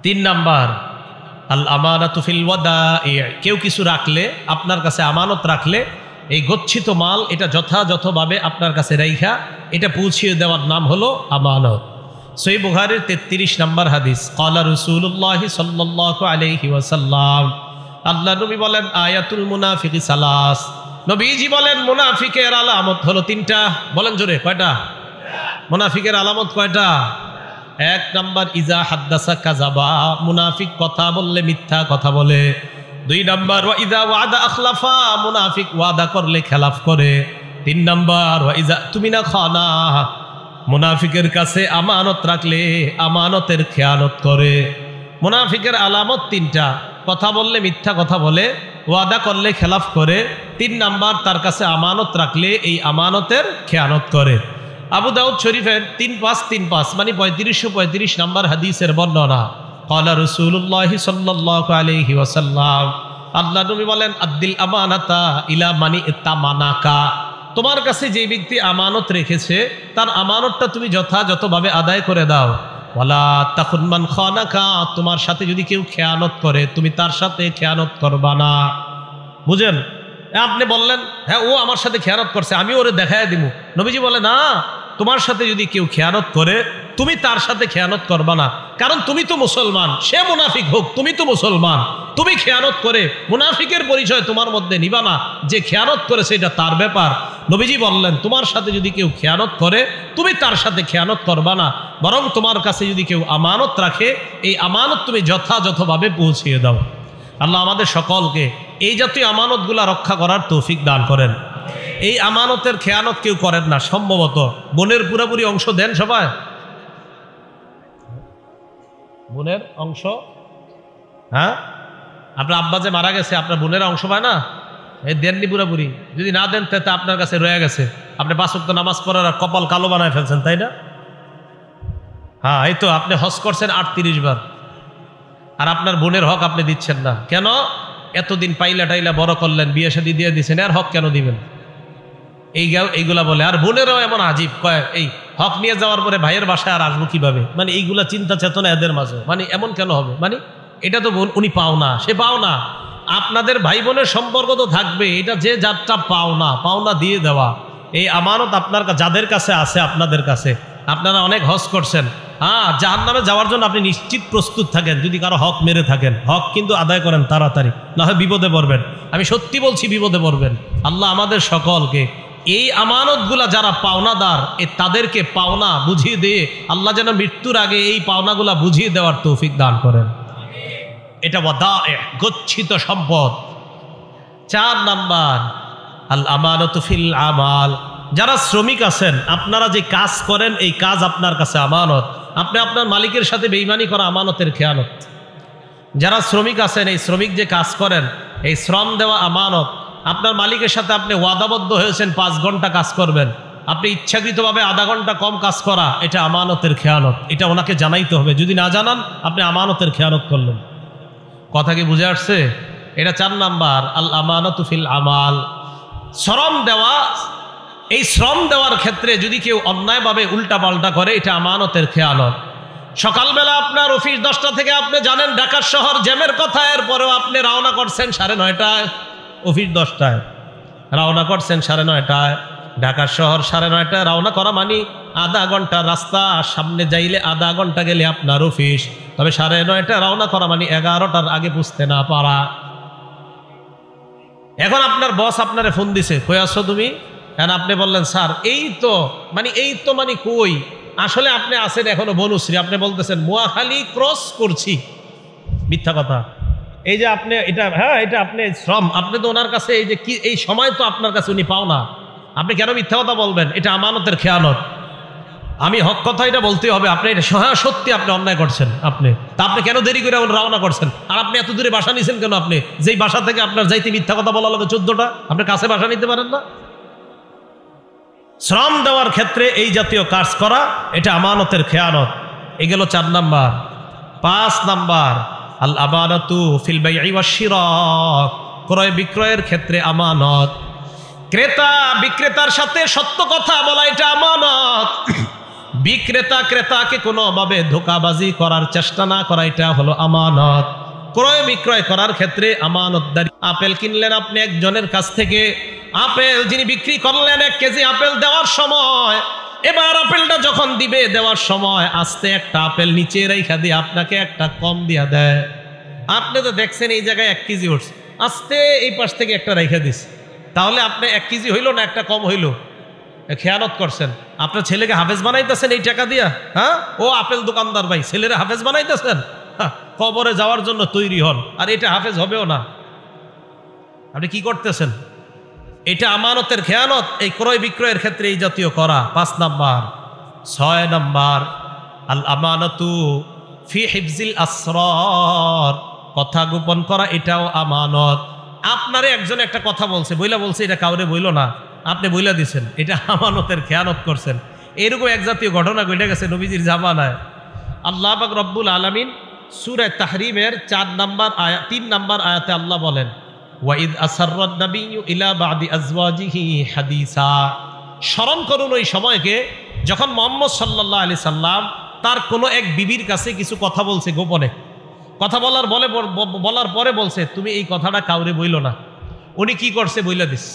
3 নাম্বার, আল আমানাতু ফিল ওয়াদাই, কেউ কিছু রাখলে, আপনার কাছে আমানত রাখলে, এই গচ্ছিত মাল এটা যথাযথভাবে আপনার কাছে রাইখা এটা পৌঁছিয়ে দেওয়ার নাম হলো আমানত। সহিহ বুখারীর 33 নম্বর হাদিস, ক্বালা রাসূলুল্লাহ সাল্লাল্লাহু আলাইহি ওয়াসাল্লাম, আল্লাহ নবী বলেন আয়াতুল মুনাফিকি সালাস, নবীজি বলেন মুনাফিকের আলামত হলো 3টা। বলেন জোরে, কয়টা? মুনাফিকের আলামত কয়টা? 1 নাম্বার, ইজা হাদ্দাসা কাযাবা, মুনাফিক কথা বললে মিথ্যা কথা বলে। 2 নাম্বার, ওয়া ইজা ওয়াদা আখলাফা, মুনাফিক ওয়াদা করলে খেলাফ করে। 3 নাম্বার, ওয়া ইজা তুমিনা খানা, মুনাফিকের কাছে আমানত রাখলে আমানতের খেয়ানত করে। মুনাফিকের আলামত তিনটা: কথা বললে মিথ্যা কথা বলে, ওয়াদা করলে খেলাফ করে, 3 নাম্বার তার কাছে আমানত রাখলে এই আমানতের খেয়ানত করে। আবু দাউদ শরীফের 3535 মানে 3535 নাম্বার হাদিসের বর্ণনা। ক্বালা রাসূলুল্লাহ সাল্লাল্লাহু আলাইহি ওয়াসাল্লাম, আল্লাহ নবী বলেন, আদ্দিল আমানাতা ইলা মানি ইত্তামানাকা, তোমার কাছে যে ব্যক্তি আমানত রেখেছে তার আমানতটা তুমি যথাযথভাবে আদায় করে দাও। ওয়ালা তাকুন মান খানাকা, তোমার সাথে যদি কেউ খেয়ানত করে তুমি তার সাথে খেয়ানত করবা না। বুঝেন? আপনি বললেন হ্যাঁ ও আমার সাথে খেয়ানত করছে, আমি ওরে দেখায় দিব। নবীজি বলে না, তোমার সাথে যদি কেউ খেয়ানত করে তুমি তার সাথে খেয়ানত করবা না, কারণ তুমি তো মুসলমান, সে মুনাফিক হোক, তুমি তো মুসলমান। তুমি খেয়ানত করে মুনাফিকের পরিচয় তোমার মধ্যে নিবা না, যে খেয়ানত করেছে এটা তার ব্যাপার। নবীজি বললেন তোমার সাথে যদি কেউ খেয়ানত করে তুমি তার সাথে খেয়ানত করবা না, বরং তোমার কাছে যদি কেউ আমানত রাখে এই আমানত তুমি যথাযথভাবে পৌঁছিয়ে দাও। আল্লাহ আমাদের সকলকে এই জাতীয় আমানতগুলা রক্ষা করার তৌফিক দান করেন। এই আমানতের খেয়ানত কেউ করেন না। সম্ভবত বোনের পুরোপুরি অংশ দেন সবাই? বোনের অংশ, হ্যাঁ, আপনার আব্বা যে মারা গেছে আপনার বোনের অংশ পায় না, এই দেননি পুরোপুরি। যদি না দেন তাতে আপনার কাছে রয়ে গেছে, আপনি 5 ওয়াক্ত নামাজ পড়ার কপাল কালো বানায় ফেলছেন, তাই না? হ্যাঁ, এই তো আপনি হজ করছেন 38 বার, আর আপনার বোনের হক আপনি দিচ্ছেন না কেন? এতদিন পাইলা টাইলা বড় করলেন, বিয়ে শাদী দিয়ে দিচ্ছেন, আর হক কেন দিবেন? এইগুলা বলে। আর বোনেরাও এমন আজীব, কয় এই হক নিয়ে যাওয়ার পরে ভাইয়ের বাসায় আর আসবো কিভাবে, মানে এইগুলা চিন্তা চেতনা এদের মাঝে, মানে এমন কেন হবে, মানে এটা তো উনি পাও না, সে পাও না। আপনাদের ভাই বোনের সম্পর্ক তো থাকবে, এটা যে যাত্রা পাওনা দিয়ে দেওয়া। এই আমানত আপনার যাদের কাছে আছে, আপনাদের কাছে, আপনারা অনেক হজ করছেন, হ্যাঁ, জাহান্নামে যাওয়ার জন্য আপনি নিশ্চিত প্রস্তুত থাকেন যদি কারো হক মেরে থাকেন। হক কিন্তু আদায় করেন তাড়াতাড়ি, না হয় বিপদে পড়বেন। আমি সত্যি বলছি, বিপদে পড়বেন। আল্লাহ আমাদের সকলকে এই আমানতগুলা যারা পাওনাদার তাদেরকে পাওনা বুঝিয়ে দিয়ে আল্লাহ যেন মৃত্যুর আগে এই পাওনাগুলা বুঝিয়ে দেওয়ার তৌফিক দান করেন। এটা গচ্ছিত সম্পদ। 4 নাম্বার আল আমানাতু ফিল আমাল, যারা শ্রমিক আছেন, আপনারা যে কাজ করেন এই কাজ আপনার কাছে আমানত। আপনি আপনার মালিকের সাথে বেঈমানি করা আমানতের খেয়ানত। যারা শ্রমিক আছেন, এই শ্রমিক যে কাজ করেন এই শ্রম দেওয়া আমানত। আপনার মালিকের সাথে আপনি ওয়াদাবদ্ধ হয়েছেন 5 ঘন্টা কাজ করবেন, আপনি ইচ্ছাকৃতভাবে আধা ঘন্টা কম কাজ করা, এটা আমানতের খেয়ানত। এটা ওনাকে জানাইতে হবে, যদি না জানান আপনি আমানতের খেয়ানত করলেন। কথা কি বুঝে আসছে? এটা 4 নাম্বার আল আমানাতু ফিল আমাল, শ্রম দেওয়া। এই শ্রম দেওয়ার ক্ষেত্রে যদি কেউ অন্যায়ভাবে উল্টাপাল্টা করে এটা আমানতের খেয়ানত। সকালবেলা আপনার অফিস 10টা থেকে, আপনি জানেন ঢাকা শহর জ্যামের কথা, এরপরেও আপনি রওনা করছেন 9:30টায়, অফিস 10টায়, রওনা করছেন 9:30টায়। ঢাকা শহর 9:30টায় রওনা করা মানে আধা ঘন্টা রাস্তা, সামনে যাইলে আধা ঘন্টা গেলে আপনার অফিস। তবে 9:30টায় রওনা করা মানে 11টার আগে বুঝতে না পারা। এখন আপনার বস আপনারে ফোন দিছে, কই আছো তুমি? এখন আপনি বললেন স্যার এই তো মানে কই, আসলে আপনি আছেন এখনো বনুশ্রী, আপনি বলতেছেন মোয়াখালী ক্রস করছি। মিথ্যা কথা। এই যে আপনি এটা, হ্যাঁ এটা আপনি শ্রম, আপনি তো ওনার কাছে এই যে কি এই সময় তো আপনার কাছে উনি পাও না, আপনি কেন মিথ্যা কথা বলবেন? এটা আমানতের খেয়ানত। আমি হক কথা এটা বলতে হবে। আপনি এটা সত্যি আপনি অন্যায় করছেন, আপনি কেন দেরি করে রওনা করছেন? আর আপনি এত দূরে বাসা নিছেন কেন? আপনি যেই বাসা থেকে আপনার যাইতে মিথ্যা কথা বলা লাগে 14টা, আপনার কাছে বাসা নিতে পারেন না? শ্রম দেওয়ার ক্ষেত্রে এই জাতীয় কাজ করা এটা আমানতের খেয়ানত। এ গেল 4 নাম্বার। 5 নাম্বার আল আমানাতু ফিল বাই'i ওয়াশ শিরা, ক্রয় বিক্রয়ের ক্ষেত্রে আমানত। ক্রেতা বিক্রেতার সাথে সত্য কথা বলা এটা আমানত। বিক্রেতা ক্রেতাকে কোনোভাবে ধোঁকাবাজি করার চেষ্টা না করা এটা হলো আমানত। ক্রয় বিক্রয় করার ক্ষেত্রে আমানতদারি। আপেল কিনলেন আপনি একজনের কাছ থেকে, আপেল যিনি বিক্রি করলেন 1 কেজি আপেল দেওয়ার সময়, এবার আপেলটা যখন দিবে দেওয়ার সময় আস্তে একটা আপেল নিচে রেখা দিয়ে আপনাকে একটা কম দিয়া দেয়। আপনি তো দেখছেন এই জায়গায় 1 কেজি উঠছে, আস্তে এই পাশ থেকে একটা রেখা দিচ্ছে, তাহলে আপনি 1 কেজি হইল না একটা কম হইল? খেয়ানত করছেন। আপনার ছেলেকে হাফেজ বানাইতেছেন এই টাকা দিয়া, হ্যাঁ? ও আপেল দোকানদার ভাই, ছেলেরা হাফেজ বানাইতেছেন, কবরে যাওয়ার জন্য তৈরি হন, আর এটা হাফেজ হবেও না। আপনি কি করতেছেন? এটা আমানতের খেয়ানত। এই ক্রয় বিক্রয়ের ক্ষেত্রে এই জাতীয় করা 5 নাম্বার। 6 নাম্বার আল আমানাতু ফি হিফজিল আসরার, কথা গোপন করা এটাও আমানত। আপনারে একজন একটা কথা বলছে, বলছে এটা কাউরে বইল না, আপনি বইলা দিছেন, এটা আমানতের খেয়ানত করছেন। এরকম এক জাতীয় ঘটনা ঘটে গেছে নবীজির জামানায়। আল্লাহ পাক রব্বুল আলামিন সূরা তাহরিমের 3 নম্বর আয়াতে আল্লাহ বলেন, ওয়াইদ আসাররান নাবিয়্যু ইলা বাদি আজওয়াজিহি হাদিসা। স্মরণ করুন ওই সময়কে যখন মুহাম্মদ সাল্লাল্লাহু আলাইহি সাল্লাম তার কোনো এক বিবির কাছে কিছু কথা বলছে গোপনে। কথা বলার পরে বলছে, তুমি এই কথাটা কাউরে বইল না। উনি কি করছে? বইলা দিস।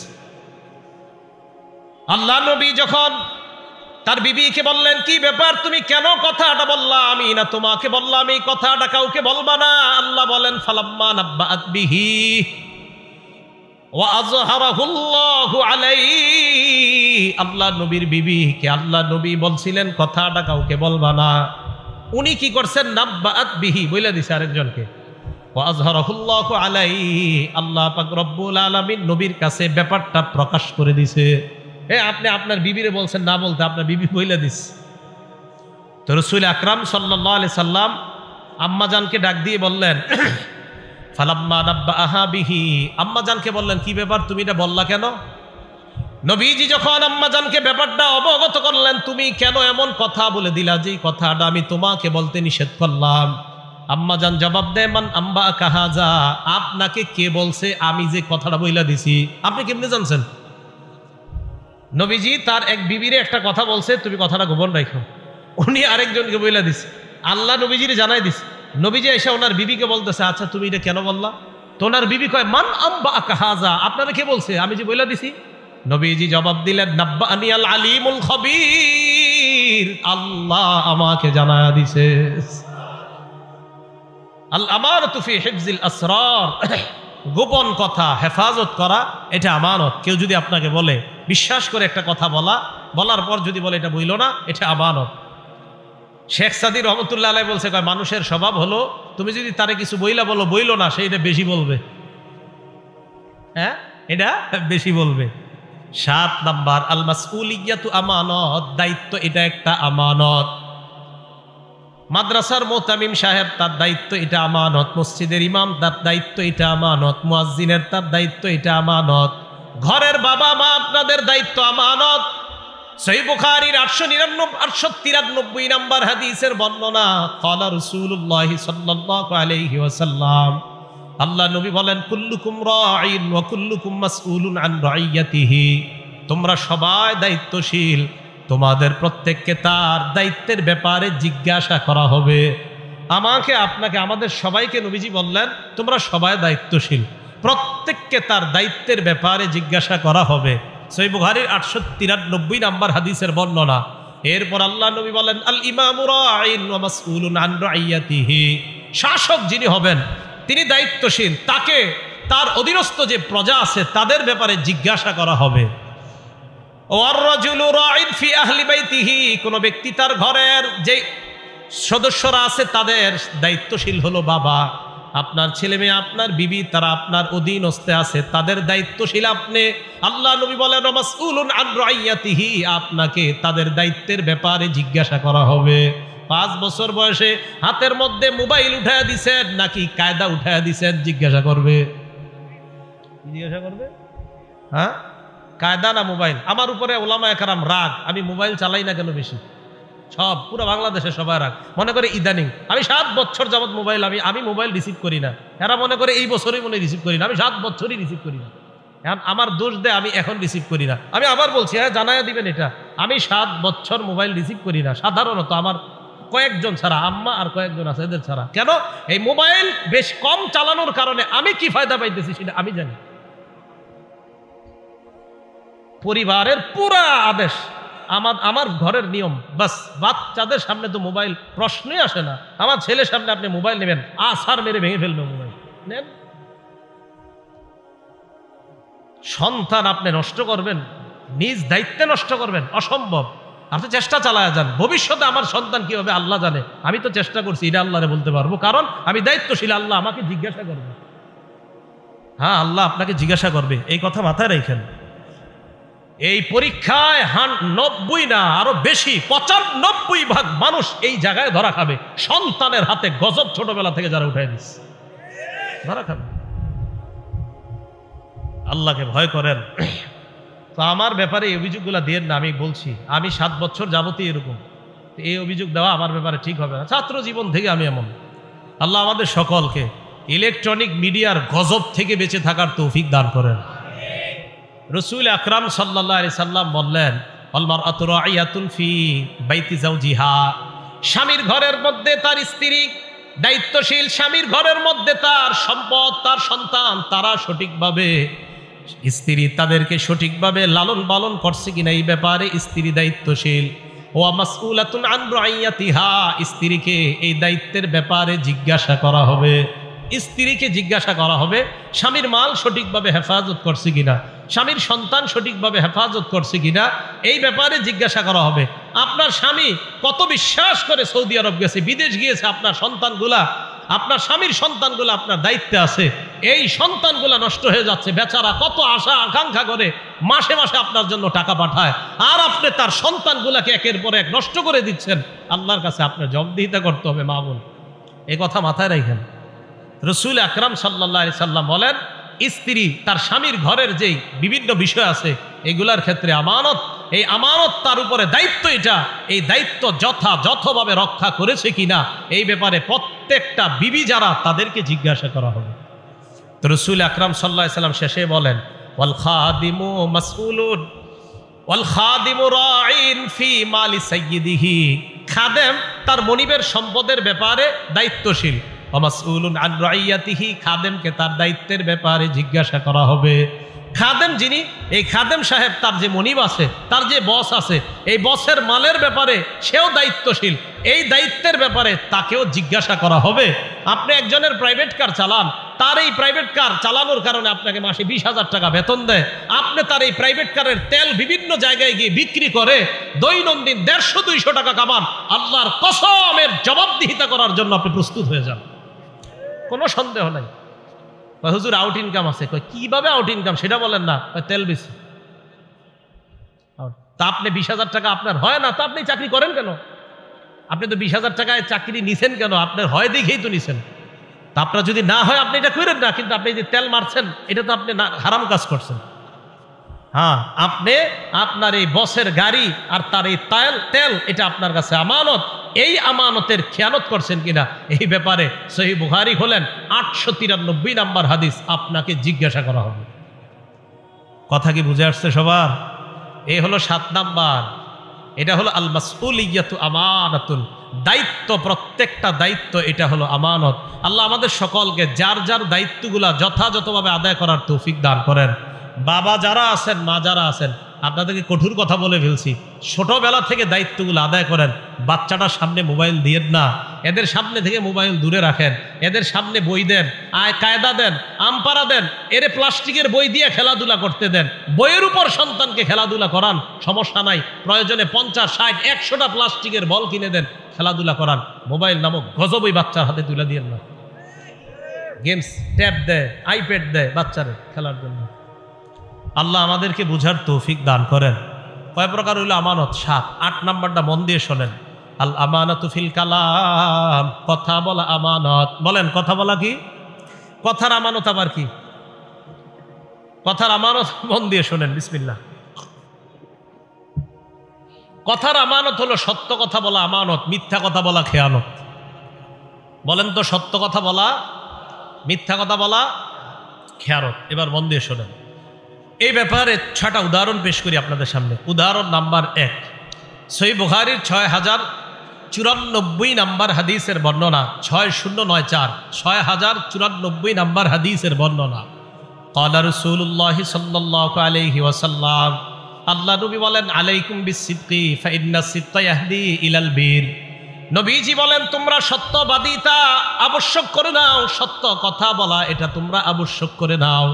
আল্লাহ নবী যখন তার বিবিকে বললেন, কি ব্যাপার, তুমি কেন কথাটা বললা? আমি না তোমাকে বললাম এই কথাটা কাউকে বলবা না। আল্লাহ বলেন, ফালাম্মা নাব্বাআত বিহি ওয়া আযহারাহুল্লাহু আলাইহি। আল্লাহ নবীর বিবিকে আল্লাহ নবী বলছিলেন কথাটা কাউকে বলবা না। উনি কি করছেন? নাব্বাআত বিহি, বইলা দিছে আরেকজনকে। ওয়া আযহারাহুল্লাহু আলাইহি, আল্লাহ পাক রব্বুল আলামিন নবীর কাছে ব্যাপারটা প্রকাশ করে দিছে। আপনি আপনার বিবিরে বলছেন না বলতে, আপনার বিবি বইলা দিস। তো রাসূল আকরাম সাল্লাল্লাহু আলাইহি সাল্লাম আম্মাজানকে ডাক দিয়ে বললেন, ফালাম্মা নাব্বাআহা বিহি, আম্মাজানকে বললেন, কি ব্যাপার, তুমি এটা বললা কেন? নবীজি যখন আম্মাজানকে ব্যাপারটা অবগত করলেন, তুমি কেন এমন কথা বলে দিলা যে কথাটা আমি তোমাকে বলতে নিষেধ করলাম? আম্মাজান জবাব দেয়, মান আম্বাআকা হাযা, আপনাকে কে বলছে আমি যে কথাটা বইলা দিছি? আপনি কেমনে জানছেন? নবীজি তার এক বিবিরে একটা কথা বলছে, তুমি কথাটা গোপন রাখো। উনি আরেকজনকে বইলা দিছে, আল্লাহ নবীজিরে জানাই দিছে। নবীজি এসে ওনার বিবিকে বলতেছে, আচ্ছা তুমি এটা কেন বললা? তো ওনার বিবি কয়, মান আম্বাআকা হাযা, আপনারা কে বলছে আমি যে বইলা দিছি? নবীজি জবাব দিলেন, নাব্বাআনি আল আলিমুল খবীর, আল্লাহ আমাকে জানায়া দিছে। আল আমানাতু ফি হিফজিল আসরার, গোপন কথা হেফাজত করা এটা আমানত। কেউ যদি আপনাকে বলে, বিশ্বাস করে একটা কথা বলার পর যদি বলে এটা বইল না, এটা আমানত। শেখ সাদী রহমতুল্লাহ আলাইহি বলছে, কয় মানুষের স্বভাব হলো তুমি যদি তারে কিছু বইল না, সে এটা বেশি বলবে। হ্যাঁ, এটা বেশি বলবে। 7 নাম্বার, আল মাসউলিয়াতু আমানত, দায়িত্ব এটা একটা আমানত। মাদ্রাসার মুতামিম সাহেব তার দায়িত্ব এটা আমানত, মসজিদের ইমাম তার দায়িত্ব এটা আমানত, মুয়াজ্জিনের তার দায়িত্ব এটা আমানত, ঘরের বাবা মা আপনাদের দায়িত্ব আমানত। সহিহ বুখারীর 893 নম্বর হাদিসের বর্ণনা, ক্বালা রাসূলুল্লাহ সাল্লাল্লাহু আলাইহি ওয়াসাল্লাম, আল্লাহ নবী বলেন, কুল্লুকুম রাঈন ওয়া কুল্লুকুম মাসউলুন আন রাইয়াতিহি, তোমরা সবাই দায়িত্বশীল, তোমাদের প্রত্যেককে তার দায়িত্বের ব্যাপারে জিজ্ঞাসা করা হবে। আমাকে, আপনাকে, আমাদের সবাইকে নবীজি বললেন, তোমরা সবাই দায়িত্বশীল, প্রত্যেককে তার দায়িত্বের ব্যাপারে জিজ্ঞাসা করা হবে। সহিহ বুখারীর 893 নম্বর হাদিসের বর্ণনা। এরপর আল্লাহ নবী বলেন, আল ইমামু রাঈন ওয়া মাসউলুন আন রাইয়াতিহি, শাসক যিনি হবেন তিনি দায়িত্বশীল, তাকে তার অধীনস্থ যে প্রজা আছে তাদের ব্যাপারে জিজ্ঞাসা করা হবে। ওয়ার রাজুলু রাঈন ফি আহলি বাইতিহি, কোন ব্যক্তি তার ঘরের যে সদস্যরা আছে তাদের দায়িত্বশীল হলো বাবা। আপনার ছেলে মেয়ে, আপনার বিবি, তারা আপনার অধীনস্থে আছে, তাদের দায়িত্বশীল আপনি। আল্লাহ নবী বলেন, মাসউলুন আন রাইয়াতিহি, আপনাকে তাদের দায়িত্বের ব্যাপারে জিজ্ঞাসা করা হবে। 5 বছর বয়সে হাতের মধ্যে মোবাইল উঠায়া দিছেন নাকি কায়দা উঠায়া দিছেন, জিজ্ঞাসা করবে। হ্যাঁ, কায়দা না মোবাইল? আমার উপরে ওলামায়ে কেরাম রাগ, আমি মোবাইল চালাই না কেন বেশি। সব পুরো বাংলাদেশে সবাই রাগ, মনে করে ইদানিং আমি 7 বছর যাবত মোবাইল আমি মোবাইল রিসিভ করি না। এরা মনে করে এই বছরই মনে রিসিভ করি না, আমি 7 বছরই রিসিভ করি না। এখন আমার দোষ দেয় আমি এখন রিসিভ করি না। আমি আবার বলছি, হ্যাঁ জানাইয়া দিবেন এটা, আমি 7 বছর মোবাইল রিসিভ করি না, সাধারণত আমার কয়েকজন ছাড়া, আম্মা আর কয়েকজন আছে, এদের ছাড়া। কেন? এই মোবাইল বেশ কম চালানোর কারণে আমি কি ফায়দা পাইতেছি সেটা আমি জানি। পরিবারের পুরা আদেশ, আমার ঘরের নিয়ম, বাস বাচ্চাদের সামনে তো মোবাইল প্রশ্নই আসে না। আমার ছেলের সামনে আপনি মোবাইল নেবেন, আছার মেরে ভেঙে ফেলবে মোবাইল। নেন, সন্তান আপনি নষ্ট করবেন, নিজ দায়িত্বে নষ্ট করবেন, অসম্ভব। আপনি চেষ্টা চালায় যান, ভবিষ্যতে আমার সন্তান কি হবে আল্লাহ জানে। আমি তো চেষ্টা করছি, এটা আল্লাহরে বলতে পারবো, কারণ আমি দায়িত্বশীল। আল্লাহ আমাকে জিজ্ঞাসা করবে। হ্যাঁ, আল্লাহ আপনাকে জিজ্ঞাসা করবে, এই কথা মাথায় রাখেন। এই পরীক্ষায় 90 না আরো বেশি 95% মানুষ এই জায়গায় ধরা খাবে। সন্তানের হাতে গজব ছোটবেলা থেকে যারা উঠাই দিচ্ছে ধরা খাবে। আল্লাহকে ভয় করেন। তো আমার ব্যাপারে এই অভিযোগগুলো দিয়ে না, আমি বলছি আমি 7 বছর যাবতীয় এরকম, এই অভিযোগ দেওয়া আমার ব্যাপারে ঠিক হবে না। ছাত্র জীবন থেকে আমি এমন। আল্লাহ আমাদের সকলকে ইলেকট্রনিক মিডিয়ার গজব থেকে বেঁচে থাকার তৌফিক দান করেন। রসুল আকরাম সাল্লাল্লাহু আলাইহি সাল্লাম বললেন, আল মারআতু রাইয়াতুন ফি বাইতি যাওজিহা, স্বামীর ঘরের মধ্যে তার স্ত্রী দায়িত্বশীল, স্বামীর ঘরের মধ্যে তার সম্পদ, তার সন্তান, তারা সঠিকভাবে স্ত্রী তাদেরকে সঠিকভাবে লালন পালন করছে কিনা এই ব্যাপারে স্ত্রী দায়িত্বশীল। ওয়া মাসউলাতুন আন রাইয়াতিহা, স্ত্রীকে এই দায়িত্বের ব্যাপারে জিজ্ঞাসা করা হবে। স্ত্রীকে জিজ্ঞাসা করা হবে স্বামীর মাল সঠিকভাবে হেফাজত করছে কিনা, স্বামীর সন্তান সঠিকভাবে হেফাজত করছে কিনা, এই ব্যাপারে জিজ্ঞাসা করা হবে। আপনার স্বামী কত বিশ্বাস করে সৌদি আরব গেছে, বিদেশ গিয়েছে, আপনার সন্তানগুলা, আপনার স্বামীর সন্তানগুলো আপনার দায়িত্বে আছে, এই সন্তানগুলা নষ্ট হয়ে যাচ্ছে, বেচারা কত আশা আকাঙ্ক্ষা করে মাসে মাসে আপনার জন্য টাকা পাঠায়, আর আপনি তার সন্তানগুলাকে একের পর এক নষ্ট করে দিচ্ছেন। আল্লাহর কাছে আপনার জবাবদিহিতা করতে হবে। মা বোন, এই কথা মাথায় রাখেন। রসুল আকরাম সাল্লাল্লাহু আলাইহি সাল্লাম বলেন, স্ত্রী তার স্বামীর ঘরের যেই বিভিন্ন বিষয় আছে এগুলার ক্ষেত্রে আমানত, এই আমানত তার উপরে দায়িত্ব, এটা এই দায়িত্ব যথাযথভাবে রক্ষা করেছে কিনা এই ব্যাপারে প্রত্যেকটা বিবি যারা তাদেরকে জিজ্ঞাসা করা হবে। তো রসুল আকরাম সাল্লাল্লাহু আলাইহি সাল্লাম শেষে বলেন, ওয়াল খাদিমু মাসউলুন ওয়াল খাদিমু রাঈন ফি মালি সাইয়্যিদিহি, খাদেম তার মনিবের সম্পদের ব্যাপারে দায়িত্বশীল। মাসউলুন আন রাইয়াতিহি, খাদেমকে তার দায়িত্বের ব্যাপারে জিজ্ঞাসা করা হবে। খাদেম যিনি, এই খাদেম সাহেব তার যে মনিব আছে, তার যে বস আছে, এই বসের মালের ব্যাপারে সেও দায়িত্বশীল, এই দায়িত্বের ব্যাপারে তাকেও জিজ্ঞাসা করা হবে। আপনি একজনের প্রাইভেট কার চালান, তার এই প্রাইভেট কার চালানোর কারণে আপনাকে মাসে 20,000 টাকা বেতন দেয়, আপনি তার এই প্রাইভেট কারের তেল বিভিন্ন জায়গায় গিয়ে বিক্রি করে দৈনন্দিন 150-200 টাকা কামান, আল্লাহর কসমের জবাবদিহিতা করার জন্য আপনি প্রস্তুত হয়ে যান, কোনো সন্দেহ নাই। হুজুর আউট ইনকাম আছে, কিভাবে আউট ইনকাম সেটা বলেন না, তেল বেশি। তা আপনি 20,000 টাকা আপনার হয় না, তা আপনি চাকরি করেন কেন? আপনি তো 20,000 টাকায় চাকরি নিছেন কেন? আপনার হয় দেখেই তো নিছেন। তা আপনার যদি না হয় আপনি এটা করেন না, কিন্তু আপনি যে তেল মারছেন এটা তো আপনি হারাম কাজ করছেন। হ্যাঁ, আপনি আপনার এই বসের গাড়ি আর তার এই তেল এটা আপনার কাছে আমানত, এই আমানতের খেয়ানত করছেন কিনা এই ব্যাপারে সহিহ বুখারী হলেন 893 নম্বর হাদিস, আপনাকে জিজ্ঞাসা করা হবে। কথা কি বুঝে আসছে সবার? এই হলো 7 নাম্বার। এটা হলো আল মাসউলিয়াতু আমানাতুন, দায়িত্ব, প্রত্যেকটা দায়িত্ব এটা হলো আমানত। আল্লাহ আমাদের সকলকে যার যার দায়িত্বগুলা যথাযথভাবে আদায় করার তৌফিক দান করেন। বাবা যারা আছেন, মা যারা আছেন, আপনাদেরকে কঠোর কথা বলে ফেলছি, ছোটবেলা থেকে দায়িত্বগুলো আদায় করেন। বাচ্চাটার সামনে মোবাইল দিয়েন না, এদের সামনে থেকে মোবাইল দূরে রাখেন, এদের সামনে বই দেন, কায়দা দেন, আমপারা দেন, এর প্লাস্টিকের বই দিয়ে খেলাধুলা করতে দেন, বইয়ের উপর সন্তানকে খেলাধুলা করান, সমস্যা নাই, প্রয়োজনে 50, 60, 100টা প্লাস্টিকের বল কিনে দেন, খেলাধুলা করান। মোবাইল নামক গজবই বাচ্চার হাতে তুলে দিয়েন না। গেমস, ট্যাব দেয়, আইপ্যাড দেয় বাচ্চারে খেলার জন্য। আল্লাহ আমাদেরকে বুঝার তৌফিক দান করেন। কয় প্রকার হইল আমানত? 7। 8 নাম্বারটা মন দিয়ে শোনেন, আল আমানাতু ফিল কালাম, কথা বলা আমানত। বলেন, কথা বলা কি? কথার আমানত আবার কি? কথার আমানত মন দিয়ে শোনেন, বিসমিল্লাহ। কথার আমানত হলো সত্য কথা বলা আমানত, মিথ্যা কথা বলা খেয়ানত। বলেন তো, সত্য কথা বলা, মিথ্যা কথা বলা খেয়ানত। এবার মন দিয়ে শোনেন। এই ব্যাপারে 6টা উদাহরণ পেশ করি আপনাদের সামনে। উদাহরণ নাম্বার 1, সহিহ বুখারীর 6094 নাম্বার হাদিসের বর্ণনা, 6094, 6094 নাম্বার হাদিসের বর্ণনা। ক্বালা রাসূলুল্লাহ সাল্লাল্লাহু আলাইহি ওয়াসাল্লাম, আল্লাহ নবী বলেন, আলাইকুম বিসসিদকি ফাইন্নাস সিদকা ইয়াহদি ইলাল বীর। নবীজি বলেন, তোমরা সত্যবাদিতা আবশ্যক করে নাও, সত্য কথা বলা এটা তোমরা আবশ্যক করে নাও।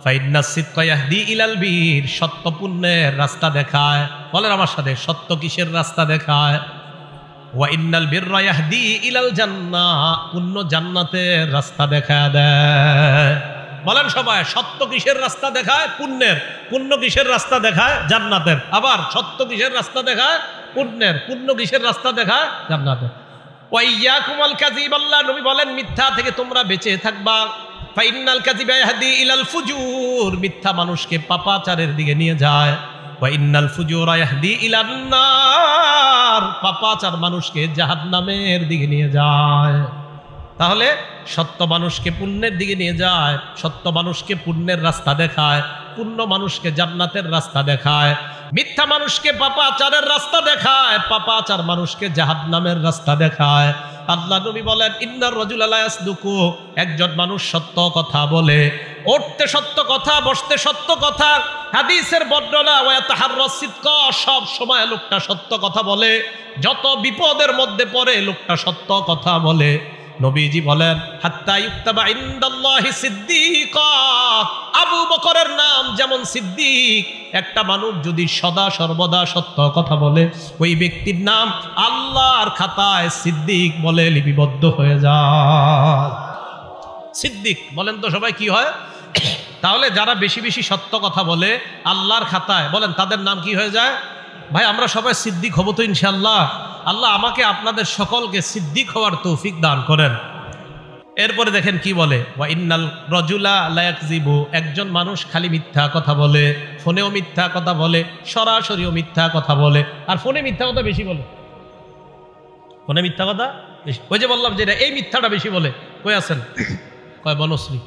ফাইন্নাস সিদকা ইয়াহদি ইলাল বীর, সত্য পুণ্যের রাস্তা দেখায়। বলেন আমার সাথে, সত্য কিসের রাস্তা দেখায়? ওয়া ইন্নাল বিররা ইয়াহদি ইলাল জান্নাহ, পুণ্য জান্নাতের রাস্তা দেখায় দেয়। বলেন সবাই, সত্য কিসের রাস্তা দেখায়? পুণ্যের। পুণ্য কিসের রাস্তা দেখায়? জান্নাতের। আবার সত্য কিসের রাস্তা দেখায়? পুণ্যের। পুণ্য কিসের রাস্তা দেখায়? জান্নাতের। ওয়াইয়াকুমাল কাযিব, আল্লাহ নবী বলেন মিথ্যা থেকে তোমরা বেঁচে থাকবা। ফাইন্নাল কাযিবা ইয়াহদি ইলাল ফুজুর, মিথ্যা মানুষকে পাপাচারের দিকে নিয়ে যায়। ওয়া ইন্নাল ফুজুরা ইয়াহদি ইলান নার, পাপাচার মানুষকে জাহান্নামের দিকে নিয়ে যায়। তাহলে সত্য মানুষকে পুণ্যের দিকে নিয়ে যায়, সত্য মানুষকে পুণ্যের রাস্তা দেখায়, পুণ্য মানুষকে জান্নাতের রাস্তা দেখায়। মিথ্যা মানুষকে পাপাচারের রাস্তা দেখায়, পাপাচার মানুষকে জাহান্নামের রাস্তা দেখায়। আল্লাহ নবী বলেন ইন্নার রাজুলা লা ইয়াসদুকু, একজন মানুষ সত্য কথা বলে, উঠতে সত্য কথা, বসতে সত্য কথা। হাদিসের বর্ণনা ওয়া তাহাররাস সিদক, সব সময় লোকটা সত্য কথা বলে, যত বিপদের মধ্যে পড়ে লোকটা সত্য কথা বলে। নবীজি বলেন হাত্তা ইউক্তাবা ইনদাল্লাহি সিদ্দিকা, আবু বকরের নাম যেমন সিদ্দিক। একটা মানুষ যদি সদা সর্বদা সত্য কথা বলে, ওই ব্যক্তির নাম আল্লাহর খাতায় সিদ্দিক বলে লিপিবদ্ধ হয়ে যায়। সিদ্দিক বলেন তো সবাই কি হয়? তাহলে যারা বেশি বেশি সত্য কথা বলে আল্লাহর খাতায়, বলেন তাদের নাম কি হয়ে যায়? ভাই আমরা সবাই সিদ্দিক হব তো ইনশাআল্লাহ। আল্লাহ আমাকে আপনাদের সকলকে সিদ্দিক হওয়ার তৌফিক দান করেন। এরপরে দেখেন কি বলে, ওয়া ইন্নাল রাজুলা লা ইয়াকযিবু, একজন মানুষ খালি মিথ্যা কথা বলে, ফোনেও মিথ্যা কথা বলে, সরাসরিও মিথ্যা কথা বলে। আর ফোনে মিথ্যা কথা বেশি বলে, ফোনে মিথ্যা কথা বেশি। ওই যে বললাম যে এই মিথ্যাটা বেশি বলে। কই আছেন? কয় বনশ্রী।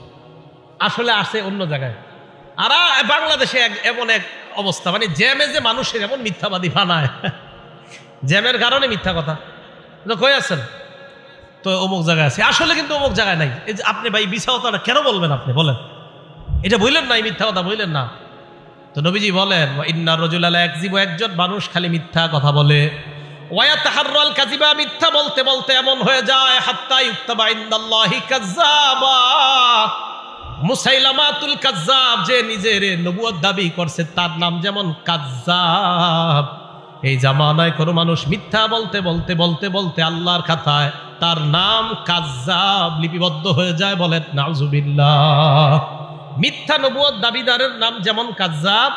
আসলে আসে অন্য জায়গায়। আর বাংলাদেশে এমন এক অবস্থা, মানে জ্যামে যে মানুষের এমন মিথ্যাবাদী বানায়, জ্যামের কারণে মিথ্যা কথা। কই আছেন? তো অমুক জায়গায় আছে, আসলে কিন্তু অমুক জায়গায় নাই। এই যে আপনি ভাই মিথ্যা কথাটা কেন বলবেন? আপনি বলেন, এটা বললেন না, এই মিথ্যা কথা বললেন না। তো নবীজি বলেন ইন্নার রাজুলা লা ইয়াকযিবু, একজন মানুষ খালি মিথ্যা কথা বলে। ওয়া ইয়াতাহাররাল কাযিবা, মিথ্যা বলতে বলতে এমন হয়ে যায় হাত্তা ইউক্তাবা ইনদাল্লাহি কাযযাবা। মুসাইলামাতুল কাযযাব, যে নিজের নবুয়ত দাবি করছে, তার নাম যেমন কাযযাব। এই জামানায় কোনো মানুষ মিথ্যা বলতে বলতে বলতে বলতে আল্লাহর খাতায় তার নাম কাযযাব লিপিবদ্ধ হয়ে যায়। বলেন নাউযুবিল্লাহ। মিথ্যা নবুয়ত দাবিদারের নাম যেমন কাযযাব,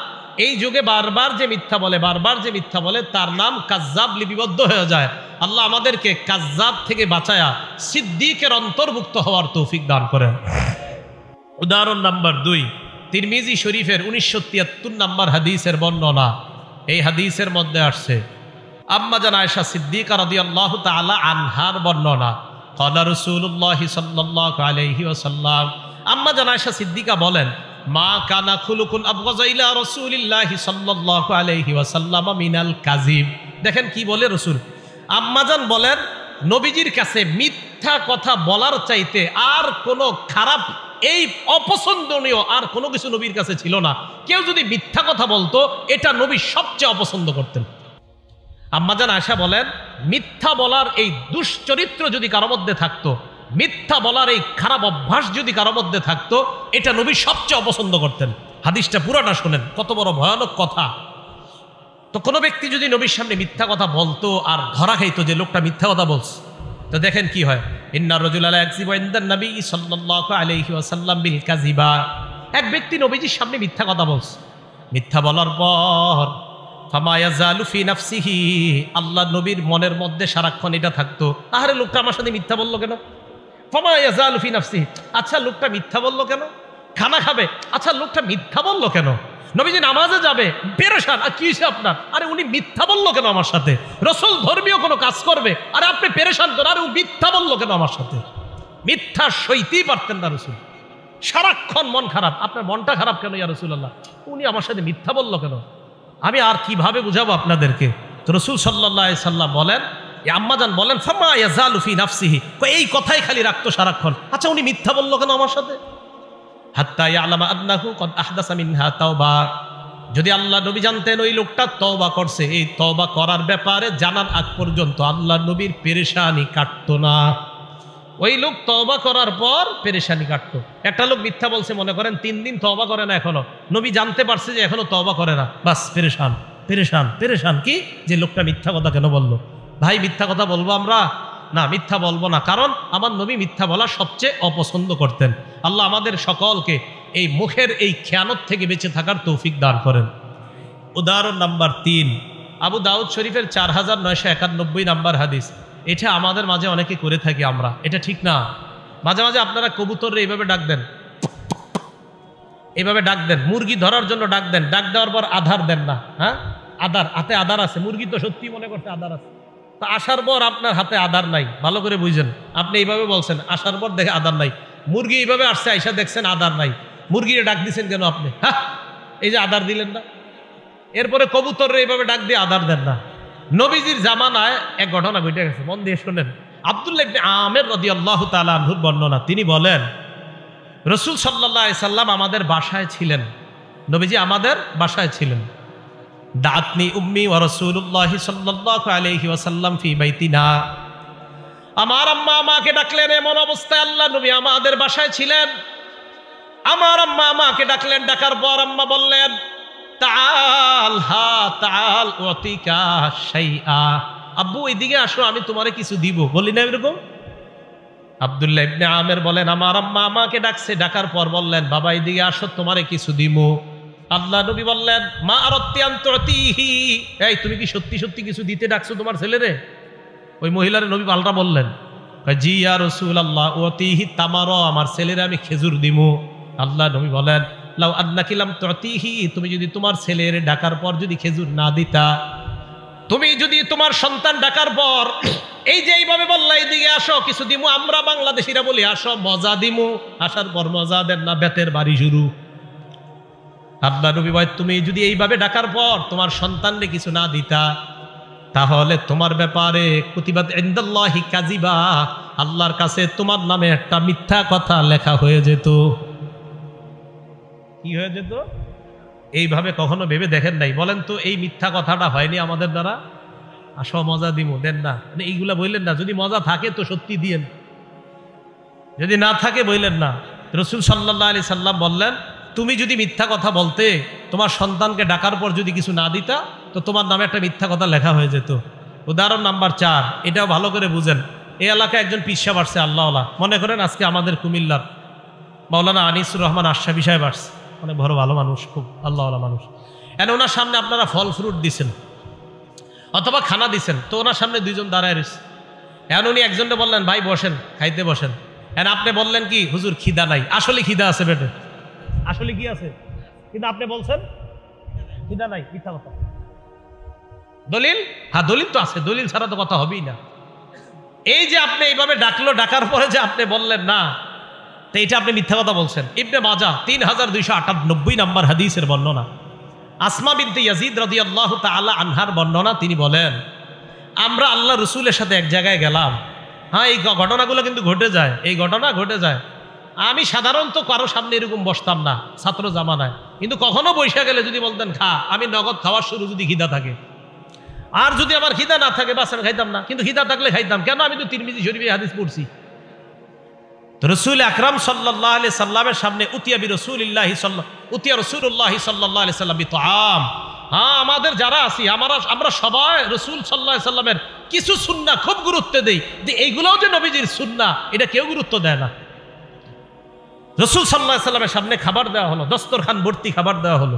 এই যুগে বারবার যে মিথ্যা বলে, বারবার যে মিথ্যা বলে, তার নাম কাযযাব লিপিবদ্ধ হয়ে যায়। আল্লাহ আমাদেরকে কাযযাব থেকে বাঁচায়া সিদ্দিকের অন্তর্ভুক্ত হওয়ার তৌফিক দান করেন। উদাহরণ নাম্বার 2, তিরমিজি শরীফের 1973 নম্বর হাদিসের বর্ণনা। এই হাদিসের মধ্যে আসছে আম্মা জান আয়েশা সিদ্দিকা রাদিয়াল্লাহু তাআলা আনহার বর্ণনা। ক্বালা রাসূলুল্লাহি সাল্লাল্লাহু আলাইহি ওয়াসাল্লাম, আম্মা জান আয়েশা সিদ্দিকা বলেন মা কানা খুলুকুন আবগাযা ইলা রাসূলিল্লাহি সাল্লাল্লাহু আলাইহি ওয়াসাল্লাম মিনাল কাযিব। দেখেন কি বলে রাসূল। আম্মা জান বলেন নবীজির কাছে মিথ্যা কথা বলার চাইতে আর কোনো খারাপ, এই অপছন্দনীয় আর কোনো কিছু নবীর কাছে ছিল না। কেউ যদি মিথ্যা কথা বলতো, এটা নবী সবচেয়ে অপছন্দ করতেন। আম্মাজান আয়েশা বলেন মিথ্যা বলার এই দুশ্চরিত্র যদি কারো মধ্যে থাকতো, মিথ্যা বলার এই খারাপ অভ্যাস যদি কারো মধ্যে থাকতো, এটা নবী সবচেয়ে অপছন্দ করতেন। হাদিসটা পুরোটা শোনেন, কত বড় ভয়ানক কথা। তো কোনো ব্যক্তি যদি নবীর সামনে মিথ্যা কথা বলতো আর ধরা খাইতো যে লোকটা মিথ্যা কথা বলছে, তো দেখেন কি হয়। ইন্নার রাজুলা লা ইয়াকযিবু ইনদান নবী সাল্লাল্লাহু আলাইহি ওয়াসাল্লাম বিল কাযিবা, এক ব্যক্তি নবীজির সামনে মিথ্যা কথা বলছে। মিথ্যা বলার পর ফামা ইয়াজালু ফি নাফসিহি, আল্লাহ নবীর মনের মধ্যে সারাক্ষণ এটা থাকতো, আরে লোকটা আমার সাথে মিথ্যা বললো কেন? ফামা ইয়াজালু ফি নাফসিহি, আচ্ছা লোকটা মিথ্যা বললো কেন? খানা খাবে, আচ্ছা লোকটা মিথ্যা বললো কেন? নবীজি নামাজে যাবে, পেরেশান, আর কি হয়েছে আপনার? আরে উনি মিথ্যা বললো কেন আমার সাথে? রাসূল ধর্মীয় কোনো কাজ করবে, আরে আপনি পেরেশান কেন? আরে ও মিথ্যা বললো কেন আমার সাথে? মিথ্যা সইতেই পারতেন না রাসূল। সারাক্ষণ মন খারাপ। আপনার মনটা খারাপ কেন ইয়া রাসূলুল্লাহ? উনি আমার সাথে মিথ্যা বললো কেন? আমি আর কিভাবে বুঝাবো আপনাদেরকে? তো রাসূল সাল্লাল্লাহু আলাইহি সাল্লাম বলেন, আম্মাজান বলেন ফামা ইয়াজালু ফি নাফসিহি, এই কথাই খালি রাখতো সারাক্ষণ, আচ্ছা উনি মিথ্যা বললো কেন আমার সাথে? হাত্তা ইয়ালামা আন্নাহু ক্বাদ আহদাসা মিনহা তাওবা, যদি আল্লাহ নবী জানতেন ওই লোকটা তওবা করছে, এই তওবা করার ব্যাপারে জানার আগ পর্যন্ত আল্লাহ নবীর পেরেশানি কাটতো না। ওই লোক তওবা করার পর পেরেশানি কাটতো। একটা লোক মিথ্যা বলছে, মনে করেন 3 দিন তওবা করে না, এখনো নবী জানতে পারছে যে এখনো তওবা করে না, বাস পেরেশান পেরেশান পেরেশান। কি যে লোকটা মিথ্যা কথা কেন বললো? ভাই মিথ্যা কথা বলবো আমরা? না, মিথ্যা বলবো না, কারণ আমার নবী মিথ্যা বলা সবচেয়ে অপছন্দ করতেন। আল্লাহ আমাদের সকলকে এই মুখের এই খেয়ানত থেকে বেঁচে থাকার তৌফিক দান করেন। উদাহরণ নাম্বার 3, আবু দাউদ শরীফের 4991 নাম্বার হাদিস। এটা আমাদের মাঝে অনেকে করে থাকি আমরা, এটা ঠিক না। মাঝে মাঝে আপনারা কবুতর এইভাবে ডাক দেন, এইভাবে ডাক দেন, মুরগি ধরার জন্য ডাক দেন, ডাক দেওয়ার পর আধার দেন না। হ্যাঁ, আধার, হাতে আধার আছে, মুরগি তো সত্যি মনে করছে আধার আছে, তা আসার পর আপনার হাতে আধার নাই, ভালো করে বুঝেন। আপনি এইভাবে বলছেন, আসার পর দেখে আধার নাই, মুরগি এইভাবে আসছে, আইসা দেখছেন আধার নাই, মুরগিরে ডাক দিচ্ছেন কেন আপনি? হ্যাঁ, এই যে আধার দিলেন না। এরপরে কবুতর এইভাবে ডাক দিয়ে আধার দেন না। নবীজির জামানায় এক ঘটনা ঘটে গেছে, মন দিয়ে শোনেন। আব্দুল্লাহ ইবনে আমের রাদিয়াল্লাহু তাআলা আনহুর বর্ণনা, তিনি বলেন রাসূল সাল্লাল্লাহু আলাইহি সাল্লাম আমাদের বাসায় ছিলেন, নবীজি আমাদের বাসায় ছিলেন। দাতনি উম্মি ওয়া রাসূলুল্লাহি সাল্লাল্লাহু আলাইহি ওয়াসাল্লাম ফি বাইতিনা, আমার আম্মা আমাকে ডাকলেন এমন অবস্থায় আল্লাহ নবী আমাদের বাসায় ছিলেন। আমার আম্মা আমাকে ডাকলেন, ডাকার পর আম্মা বললেন তাআল হা তাআল উতিকা শাইআ, আব্বু এদিকে আসো আমি তোমারে কিছু দিব, বলি না এরকম? আব্দুল্লাহ ইবনে আমের বলেন আমার আম্মা আমাকে ডাকছে, ডাকার পর বললেন বাবা এদিকে আসো তোমারে কিছু দিব। আল্লাহ নবী বললেন মা আরাদতি আন তুতিহি, এই তুমি কি সত্যি সত্যি কিছু দিতে ডাকছো তোমার ছেলেরে? ওই মহিলার নবী পাল্টা বললেন জি ইয়া রাসূলুল্লাহ উতিহি তামারা, আমার ছেলেরে আমি খেজুর দিমু। আল্লাহ নবী বলেন লাউ আন্নাকি লাম তুতিহি, তুমি যদি তোমার ছেলের ডাকার পর যদি খেজুর না দিতা, তুমি যদি তোমার সন্তান ডাকার পর এই যে এইভাবে বললা এদিকে আসো কিছু দিমু, আমরা বাংলাদেশিরা বলি আসো মজা দিমু, আসার পর মজা দেন না, বেতের বাড়ি শুরু। আল্লাহ নবী বলেন তুমি যদি এইভাবে ডাকার পর তোমার সন্তানকে কিছু না দিতা, তাহলে তোমার ব্যাপারে কুতিবাত ইনদাল্লাহি কাযিবা, আল্লাহর কাছে তোমার নামে একটা মিথ্যা কথা লেখা হয়ে যেত। কি হয়ে যেত? এইভাবে কখনো ভেবে দেখেন নাই? বলেন তো এই মিথ্যা কথাটা হয়নি আমাদের দ্বারা? আসো মজা দিমু, দেন না, মানে এইগুলা বললেন না। যদি মজা থাকে তো সত্যি দিয়েন, যদি না থাকে বললেন না। রাসূল সাল্লাল্লাহু আলাইহি সাল্লাম বললেন তুমি যদি মিথ্যা কথা বলতে, তোমার সন্তানকে ডাকার পর যদি কিছু না দিতা, তো তোমার নামে একটা মিথ্যা কথা লেখা হয়ে যেত। উদাহরণ নাম্বার 4, এটাও ভালো করে বুঝেন। এই এলাকায় একজন পীর সাহেব আসছে, আল্লাহওয়ালা, মনে করেন আজকে আমাদের কুমিল্লার মাওলানা আনিসুর রহমান আশরাফি সাহেব আসছে, অনেক বড় ভালো মানুষ, খুব আল্লাহওয়ালা মানুষ। এনে ওনার সামনে আপনারা ফল ফ্রুট দিছেন অথবা খানা দিছেন, তো ওনার সামনে দুইজন দাঁড়ায় রয়েছে। এখন উনি একজনকে বললেন ভাই বসেন, খাইতে বসেন। এখন আপনি বললেন কি হুজুর খিদা নাই, আসলে খিদা আছে পেটে, আসলে কি আছে, কিন্তু আপনি বলছেন খিদা নাই, মিথ্যা কথা। দলিল? হ্যাঁ দলিল তো আছে, দলিল ছাড়া তো কথা হবেই না। এই যে আপনি এইভাবে ডাকলো, ডাকার পরে যে আপনি বললেন না, তো এটা আপনি মিথ্যা কথা বলছেন। ইবনে মাজাহ 3298 নাম্বার হাদিসের বর্ণনা, আসমা বিনতে ইয়াজিদ রাদিয়াল্লাহু তাআলা আনহার বর্ণনা, তিনি বলেন আমরা আল্লাহ রসুলের সাথে এক জায়গায় গেলাম। হ্যাঁ এই ঘটনাগুলো কিন্তু ঘটে যায়, এই ঘটনা ঘটে যায়। আমি সাধারণত কারো সামনে এরকম বসতাম না ছাত্র জামানায়, কিন্তু কখনো বৈশা গেলে যদি বলতেন খা, আমি নগদ খাওয়ার শুরু যদি খিদা থাকে, আর যদি আমার খিদা না থাকে বাস আমি খাইতাম না, কিন্তু খিদা থাকলে খাইতাম। কেন? আমি তো তিরমিজি শরীফে হাদিস পড়ছি। তো রসুল আকরাম সাল্লাল্লাহু আলাইহি সাল্লামের সামনে উতিয়া রাসূলুল্লাহি সাল্লাল্লাহু আলাইহি সাল্লাম বিতআম। হ্যাঁ আমাদের যারা আছি আমরা সবাই রসুল সাল্লাল্লাহু আলাইহি সাল্লামের কিছু সুন্নাহ খুব গুরুত্ব দেই, যে এইগুলোও যে নবীজির সুন্নাহ এটা কেউ গুরুত্ব দেয় না। রসুল সাল্লাল্লাহু আলাইহি সাল্লামের সামনে খাবার দেওয়া হলো, দস্তরখান ভর্তি খাবার দেওয়া হলো।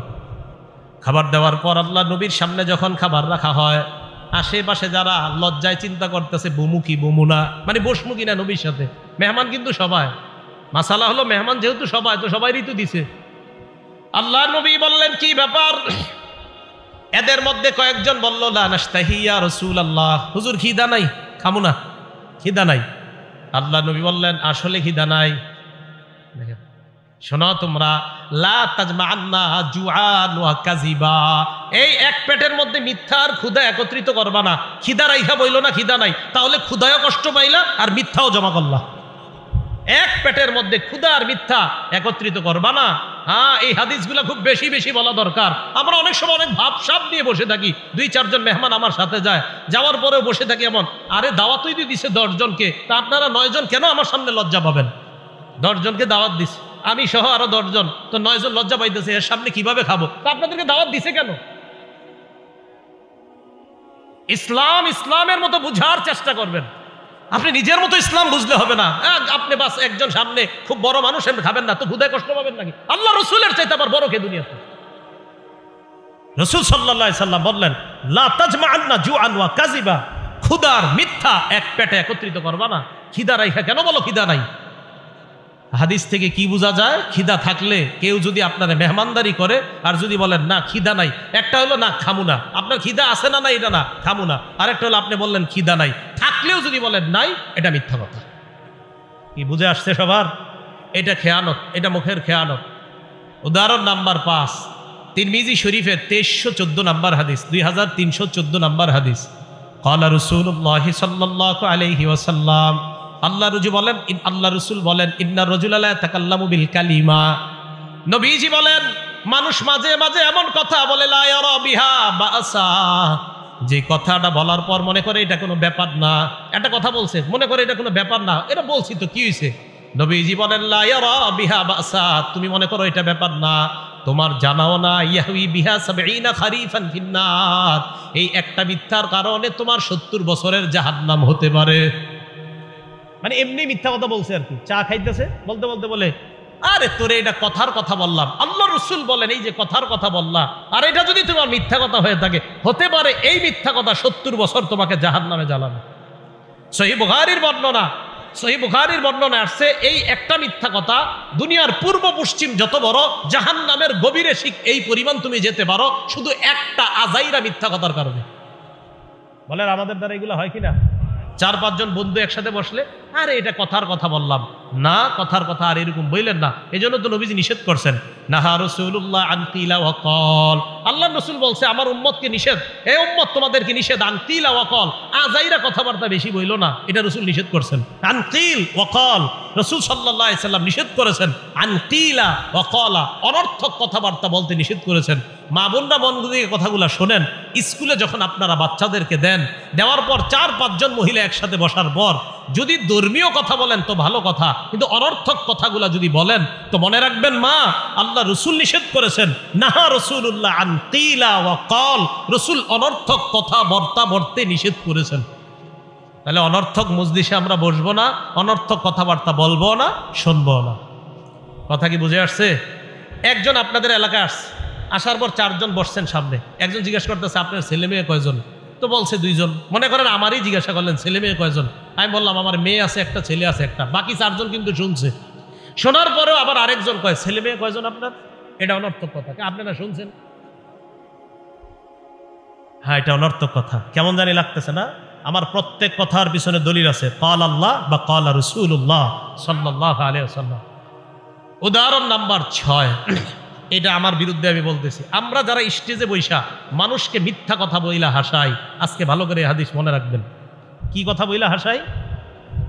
খাবার দেওয়ার পর আল্লাহ নবীর সামনে যখন খাবার রাখা হয়, আশেপাশে যারা লজ্জায় চিন্তা করতেছে বমু কি বমু না, মানে বসমু কিনা নবীর সাথে। মেহমান কিন্তু সবাই, মাসালা হলো মেহমান যেহেতু সবাই, তো সবাই ঋতু দিছে। আল্লাহ নবী বললেন কি ব্যাপার? এদের মধ্যে কয়েকজন বলল লা নাশতাহি ইয়া রাসূলুল্লাহ, হুজুর খিদা নাই, খামু না, খিদা নাই। আল্লাহ নবী বললেন আসলে খিদা নাই। শোনো তোমরা, লা তাজমাআন্না জুআন ওয়া কাযিবা, এই এক পেটের মধ্যে মিথ্যা আর ক্ষুধা একত্রিত করবা না। খিদা রাইখা বইল না খিদা নাই, তাহলে ক্ষুধায়ও কষ্ট পাইলা আর মিথ্যাও জমা করলা। এক পেটের মধ্যে ক্ষুধা আর মিথ্যা একত্রিত করবা না। হ্যাঁ এই হাদিসগুলো খুব বেশি বেশি বলা দরকার। আমরা অনেক সময় অনেক ভাবসাব নিয়ে বসে থাকি, 2-4 জন মেহমান আমার সাথে যায়, যাওয়ার পরেও বসে থাকি এমন, আরে দাওয়াতই দিয়ে দিছে 10 জনকে, তা আপনারা 9 জন কেন আমার সামনে লজ্জা পাবেন? 10 জনকে দাওয়াত দিছে, আমি সহ আরো 10 জন, তো 9 জন লজ্জা পাইতেছে, এর সামনে কিভাবে খাবো? তা আপনাদেরকে দাওয়াত দিছে কেন? ইসলামের মতো বুঝার চেষ্টা করবেন। আপনি নিজের মতো ইসলাম বুঝলে হবে না। আপনি বাস একজন সামনে খুব বড় মানুষ এমনি খাবেন না তো ক্ষুধায় কষ্ট পাবেন নাকি? আল্লাহ রসুলের চাইতে আবার বড় কে দুনিয়াতে? রসুল সাল্লাল্লাহু আলাইহি সাল্লাম বললেন, লা তাজমাআন্না জুআন ওয়া কাযিবা, ক্ষুধার মিথ্যা এক পেটে একত্রিত করবা না। খিদা রাইখা কেন বলো খিদা নাই? হাদিস থেকে কি বোঝা যায়? খিদা থাকলে কেউ যদি আপনারা মেহমানদারি করে আর যদি বলেন না খিদা নাই, একটা হলো না খামু না, আপনার খিদা আছে না এটা না খামু না, আরেকটা হলো আপনি বললেন খিদা নাই, থাকলেও যদি বলেন নাই, এটা মিথ্যা কথা। কি বুঝে আসছে সবার? এটা খেয়ানত, এটা মুখের খেয়ানত। উদাহরণ নাম্বার 5, তিরমিজি শরীফের 2314 নাম্বার হাদিস, 2314 নাম্বার হাদিস। ক্বালা রাসূলুল্লাহ সাল্লাল্লাহু আলাইহি ওয়াসাল্লাম, আল্লাহ রসুল বলেন ইন্নার রাজুলা লা ইয়াতাকাল্লামু বিল কালিমা, নবীজি বলেন মানুষ মাঝে মাঝে এমন কথা বলে লা ইয়ারা বিহা বাসা, যে কথাটা বলার পর মনে করে এটা কোনো ব্যাপার না। একটা কথা বলছে মনে করে এটা কোনো ব্যাপার না, এটা বলছি তো কি হয়েছে? নবীজি বলেন লা ইয়ারা বিহা বাসা, তুমি মনে করো এটা ব্যাপার না, তোমার জানাও না ইয়াহউই বিহা ৭০ খারিফান ফিন্নার, এই একটা মিথ্যার কারণে তোমার ৭০ বছরের জাহান্নাম হতে পারে। মানে এমনি মিথ্যা কথা বলছে আর কি, চা খাইতেছে বলতে বলতে বলে আরে তোরে এটা কথার কথা বললাম, আল্লাহ রসুল বলেন এই যে কথার কথা বললা, আর এটা যদি তোমার মিথ্যা কথা হয়ে থাকে, হতে পারে এই মিথ্যা কথা ৭০ বছর তোমাকে জাহান্নামে জ্বালাবে। সহিহ বুখারীর বর্ণনা আসছে এই একটা মিথ্যা কথা দুনিয়ার পূর্ব পশ্চিম যত বড় জাহান্নামের গভীরে শিখ এই পরিমাণ তুমি যেতে পারো শুধু একটা আজাইরা মিথ্যা কথার কারণে। বলেন আমাদের দ্বারা এগুলো হয় কিনা? 4-5 জন বন্ধু একসাথে বসলে আরে এটা কথার কথা বললাম না, কথার কথা আর এরকম বললেন না। এই জন্য তো নবীজি নিষেধ করছেন, নাহা রাসূলুল্লাহ আন কিলা ওয়া কল, আল্লাহ রসুল বলছে আমার উম্মতকে নিষেধ, এই উম্মত তোমাদেরকে নিষেধ, আন কিলা ওয়া কল, আজাইরা কথাবার্তা বেশি বইলো না, এটা রসুল নিষেধ করছেন। আন কিল ওয়া কল, রসুল সাল্লাল্লাহু আলাইহি সাল্লাম নিষেধ করেছেন আন কিলা ওয়া কলা, অনর্থক কথাবার্তা বলতে নিষেধ করেছেন। মা বোনরা মন দিয়ে কথাগুলো শোনেন, স্কুলে যখন আপনারা বাচ্চাদেরকে দেন, দেওয়ার পর 4-5 জন মহিলা একসাথে বসার পর যদি ধর্মীয় কথা বলেন তো ভালো কথা, কিন্তু অনর্থক কথাগুলা যদি বলেন তো মনে রাখবেন মা আল্লাহ রসুল নিষেধ করেছেন, নাহা রাসূলুল্লাহ আন কিলা ওয়া কল, রসুল অনর্থক কথাবার্তা বলতে নিষেধ করেছেন। তাহলে অনর্থক মজলিসে আমরা বসবো না, অনর্থক কথাবার্তা বলবো না, শুনবো না। কথা কি বুঝে আসছে? একজন আপনাদের এলাকায় আসছে, আসার পর 4 জন বসছেন সামনে, একজন জিজ্ঞাসা করতেছে আপনার ছেলে মেয়ে কয়জন? তো বলছে 2 জন। মনে করেন আমারই জিজ্ঞাসা করলেন ছেলে মেয়ে কয়জন? আমি বললাম আমার মেয়ে আছে একটা, ছেলে আছে একটা। বাকি 4 জন কিন্তু শুনছে। শোনার পরেও আবার আরেকজন কয় ছেলে মেয়ে কয়জন আপনার? এটা অনর্থক কথা, আপনারা শুনছেন? হ্যাঁ এটা অনর্থক কথা। কেমন জানি লাগতেছে না? আমার প্রত্যেক কথার পিছনে দলিল আছে, কাল আল্লাহ বা কাল রাসূলুল্লাহ সাল্লাল্লাহু আলাইহি ওয়াসাল্লাম। উদাহরণ নাম্বার 6, এটা আমার বিরুদ্ধে আমি বলতেছি। আমরা যারা স্টেজে বৈশা মানুষকে মিথ্যা কথা বইলা হাসাই, আজকে ভালো করে হাদিস মনে রাখবেন, কি কথা বইলা হাসাই?